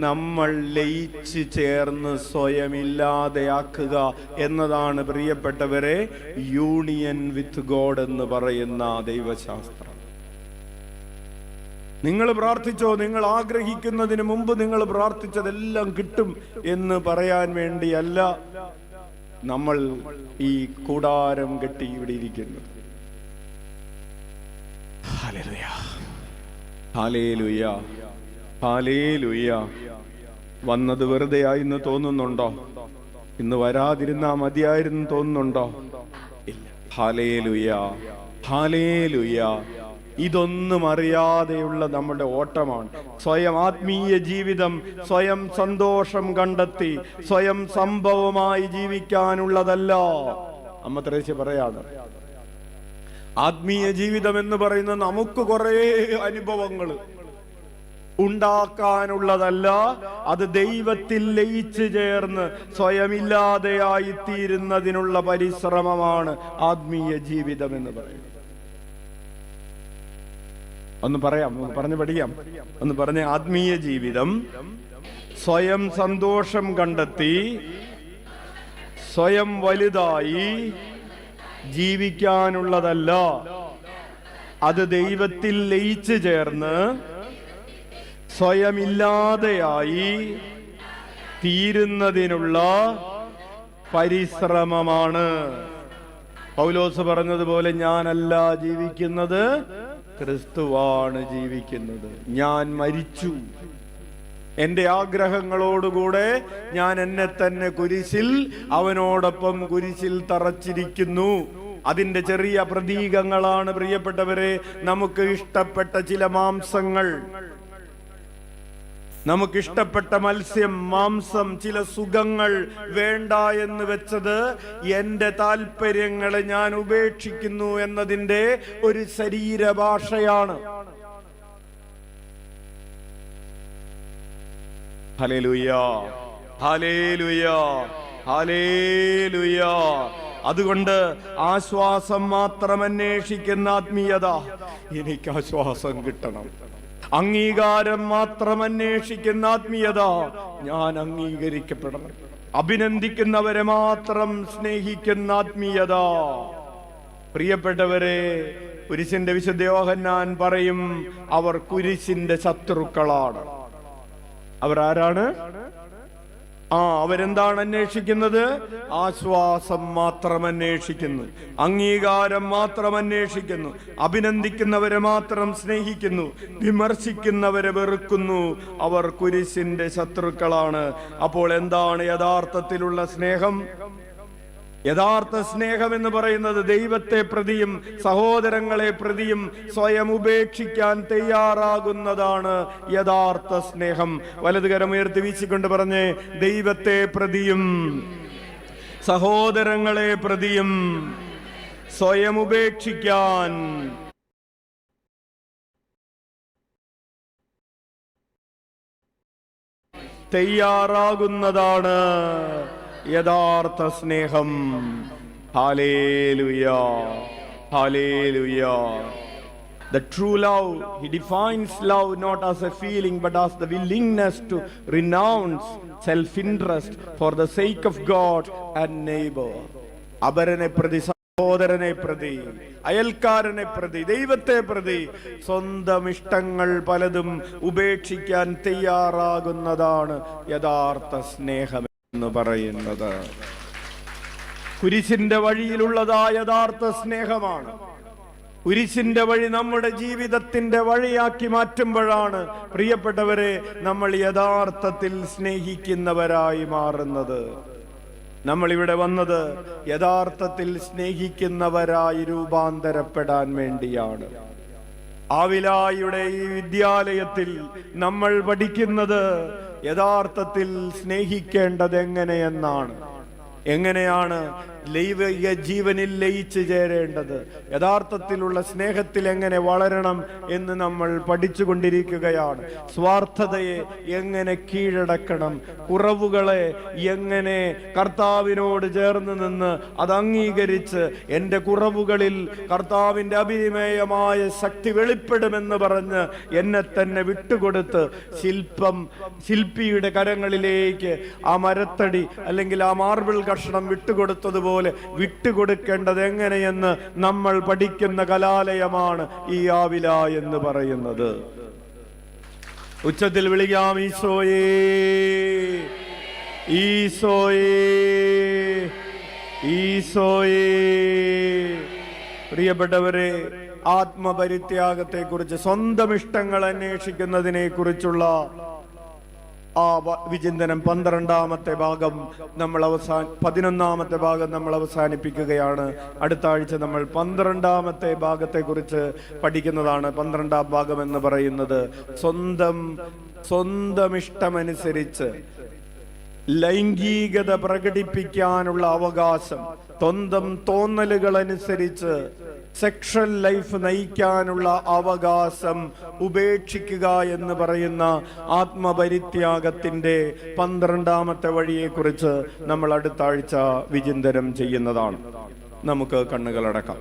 നമ്മൾ ലയിച്ച് ചേർന്ന് സ്വയമില്ലാതെയാക്കുക എന്നതാണ് പ്രിയപ്പെട്ടവരെ യൂണിയൻ വിത്ത് ഗോഡ് എന്ന് പറയുന്ന ദൈവശാസ്ത്രം. നിങ്ങൾ പ്രാർത്ഥിച്ചോ, നിങ്ങൾ ആഗ്രഹിക്കുന്നതിന് മുമ്പ് നിങ്ങൾ പ്രാർത്ഥിച്ചതെല്ലാം കിട്ടും എന്ന് പറയാൻ വേണ്ടിയല്ല നമ്മൾ ഈ കൂടാരം കെട്ടി ഇവിടെ ഇരിക്കുന്നത്. Hallelujah, hallelujah, hallelujah. വന്നത് വെറുതെ ആയിന്ന് തോന്നുന്നുണ്ടോ? ഇന്ന് വരാതിരുന്നാ മതിയായിരുന്നു തോന്നുന്നുണ്ടോ? ഇല്ല. Hallelujah, hallelujah. ഇതൊന്നും അറിയാതെയുള്ള നമ്മുടെ ഓട്ടമാണ്. സ്വയം ആത്മീയ ജീവിതം സ്വയം സന്തോഷം കണ്ടെത്തി സ്വയം സംഭവമായി ജീവിക്കാനുള്ളതല്ല. അമ്മ ത്രേസ്യ പറയാണ്, ആത്മീയ ജീവിതം എന്ന് പറയുന്നത് നമുക്ക് കുറെ അനുഭവങ്ങൾ, ഉണ്ടാക്കാനുള്ളതല്ല, അത് ദൈവത്തിൽ ലയിച്ചു ചേർന്ന് സ്വയമില്ലാതെയായി തീരുന്നതിനുള്ള പരിശ്രമമാണ് ആത്മീയ ജീവിതം എന്ന് പറയുന്നത്. ഒന്ന് പറയാം, പറഞ്ഞു പഠിക്കാം. ഒന്ന് പറഞ്ഞ, ആത്മീയ ജീവിതം സ്വയം സന്തോഷം കണ്ടെത്തി സ്വയം വലുതായി ജീവിക്കാനുള്ളതല്ല, അത് ദൈവത്തിൽ ലയിച്ചു ചേർന്ന് സ്വയമില്ലാതെയായി തീരുന്നതിനുള്ള പരിശ്രമമാണ്. പൗലോസ് പറഞ്ഞതുപോലെ, ഞാനല്ല ജീവിക്കുന്നത്, ക്രിസ്തുവാണ് ജീവിക്കുന്നത്. ഞാൻ മരിച്ചു, എന്റെ ആഗ്രഹങ്ങളോടുകൂടെ ഞാൻ എന്നെ തന്നെ കുരിശിൽ അവനോടൊപ്പം കുരിശിൽ തറച്ചിരിക്കുന്നു. അതിന്റെ ചെറിയ പ്രതീകങ്ങളാണ് പ്രിയപ്പെട്ടവരെ നമുക്ക് ഇഷ്ടപ്പെട്ട ചില മാംസങ്ങൾ, നമുക്കിഷ്ടപ്പെട്ട മത്സ്യം, മാംസം, ചില സുഖങ്ങൾ വേണ്ട എന്ന് വെച്ചത് എന്റെ താല്പര്യങ്ങളെ ഞാൻ ഉപേക്ഷിക്കുന്നു എന്നതിന്റെ ഒരു ശരീരഭാഷയാണ്. Hallelujah, hallelujah, hallelujah. അതുകൊണ്ട് ആശ്വാസം മാത്രം അന്വേഷിക്കുന്ന ആത്മീയത, എനിക്ക് ആശ്വാസം കിട്ടണം. അംഗീകാരം മാത്രം അന്വേഷിക്കുന്ന ആത്മീയത, ഞാൻ അംഗീകരിക്കപ്പെടണം. അഭിനന്ദിക്കുന്നവരെ മാത്രം സ്നേഹിക്കുന്ന ആത്മീയത. പ്രിയപ്പെട്ടവരെ, കുരിശിന്റെ വിശുദ്ധ യോഹന്നാൻ പറയും, അവർ കുരിശിന്റെ ശത്രുക്കളാണ്. അവർ ആരാണ്? അവരെന്താണ് അന്വേഷിക്കുന്നത്? ആശ്വാസം മാത്രം അന്വേഷിക്കുന്നു, അംഗീകാരം മാത്രം അന്വേഷിക്കുന്നു, അഭിനന്ദിക്കുന്നവരെ മാത്രം സ്നേഹിക്കുന്നു, വിമർശിക്കുന്നവരെ വെറുക്കുന്നു. അവർ കുരിശിന്റെ ശത്രുക്കളാണ്. അപ്പോൾ എന്താണ് യഥാർത്ഥത്തിലുള്ള സ്നേഹം? യഥാർത്ഥ സ്നേഹം എന്ന് പറയുന്നത് ദൈവത്തെ പ്രതിയും സഹോദരങ്ങളെ പ്രതിയും സ്വയം ഉപേക്ഷിക്കാൻ തയ്യാറാകുന്നതാണ് യഥാർത്ഥ സ്നേഹം. വലതുകരം ഉയർത്തി വീശിക്കൊണ്ട് പറഞ്ഞേ, ദൈവത്തെ പ്രതിയും സഹോദരങ്ങളെ പ്രതിയും സ്വയം ഉപേക്ഷിക്കാൻ തയ്യാറാകുന്നതാണ് യഥാർത്ഥ സ്നേഹം. Hallelujah, hallelujah. The true love, he defines love not as a feeling but as the willingness to renounce self-interest for the sake of God and neighbor. അപരനെ പ്രതി, സഹോദരനെ പ്രതി, അയൽക്കാരനെ പ്രതി, ദൈവത്തെ പ്രതി സ്വന്തം ഇഷ്ടങ്ങൾ പലതും ഉപേക്ഷിക്കാൻ തയ്യാറാകുന്നതാണ് യഥാർത്ഥ സ്നേഹം എന്ന് പറയുന്നത്. കുരിശിന്റെ വഴിയിലുള്ളതാ യഥാർത്ഥ സ്നേഹമാണ്. കുരിശിന്റെ വഴി നമ്മുടെ ജീവിതത്തിന്റെ വഴിയാക്കി മാറ്റുമ്പോഴാണ് പ്രിയപ്പെട്ടവരെ നമ്മൾ യഥാർത്ഥത്തിൽ സ്നേഹിക്കുന്നവരായി മാറുന്നത്. നമ്മൾ ഇവിടെ വന്നത് യഥാർത്ഥത്തിൽ സ്നേഹിക്കുന്നവരായി രൂപാന്തരപ്പെടാൻ വേണ്ടിയാണ്. ആവിലായുടെ ഈ വിദ്യാലയത്തിൽ നമ്മൾ പഠിക്കുന്നത് യഥാർത്ഥത്തിൽ സ്നേഹിക്കേണ്ടത് എങ്ങനെയെന്നാണ്. എങ്ങനെയാണ് ലൈംഗിക ജീവനിൽ ലയിച്ചു ചേരേണ്ടത്, യഥാർത്ഥത്തിലുള്ള സ്നേഹത്തിൽ എങ്ങനെ വളരണം എന്ന് നമ്മൾ പഠിച്ചുകൊണ്ടിരിക്കുകയാണ്. സ്വാർത്ഥതയെ എങ്ങനെ കീഴടക്കണം, കുറവുകളെ എങ്ങനെ കർത്താവിനോട് ചേർന്ന് നിന്ന് അത് അംഗീകരിച്ച് എൻ്റെ കുറവുകളിൽ കർത്താവിൻ്റെ അഭിമേയമായ ശക്തി വെളിപ്പെടുമെന്ന് പറഞ്ഞ് എന്നെ തന്നെ വിട്ടുകൊടുത്ത് ശില്പിയുടെ കരങ്ങളിലേക്ക് ആ മരത്തടി അല്ലെങ്കിൽ ആ മാർബിൾ കഷ്ണം വിട്ടുകൊടുത്തതുപോലെ വിട്ടുകൊടുക്കേണ്ടത് എങ്ങനെയെന്ന് നമ്മൾ പഠിക്കുന്ന കലാലയമാണ് ഈ ആവില എന്ന് പറയുന്നത്. ഉച്ചത്തിൽ വിളിക്കാം, ഈശോയേ, ഈശോയേ, ഈശോയേ. പ്രിയപ്പെട്ടവരെ, ആത്മപരിത്യാഗത്തെ കുറിച്ച്, സ്വന്തം ഇഷ്ടങ്ങൾ അന്വേഷിക്കുന്നതിനെ കുറിച്ചുള്ള ആ വിചിന്തനം 12ാമത്തെ ഭാഗം നമ്മൾ 11ാമത്തെ ഭാഗം നമ്മൾ അവസാനിപ്പിക്കുകയാണ്. അടുത്ത ആഴ്ച നമ്മൾ 12ാമത്തെ ഭാഗത്തെ കുറിച്ച് പഠിക്കുന്നതാണ്. 12ാം ഭാഗം എന്ന് പറയുന്നത് സ്വന്തം ഇഷ്ടമനുസരിച്ച് ലൈംഗികത പ്രകടിപ്പിക്കാനുള്ള അവകാശം, സ്വന്തം തോന്നലുകൾ അനുസരിച്ച് സെക്ഷൽ ലൈഫ് നയിക്കാനുള്ള അവകാശം ഉപേക്ഷിക്കുക എന്ന് പറയുന്ന ആത്മപരിത്യാഗത്തിന്റെ 12ാമത്തെ വഴിയെക്കുറിച്ച് നമ്മൾ അടുത്ത ആഴ്ച വിചിന്തനം ചെയ്യുന്നതാണ്. നമുക്ക് കണ്ണുകളടക്കാം.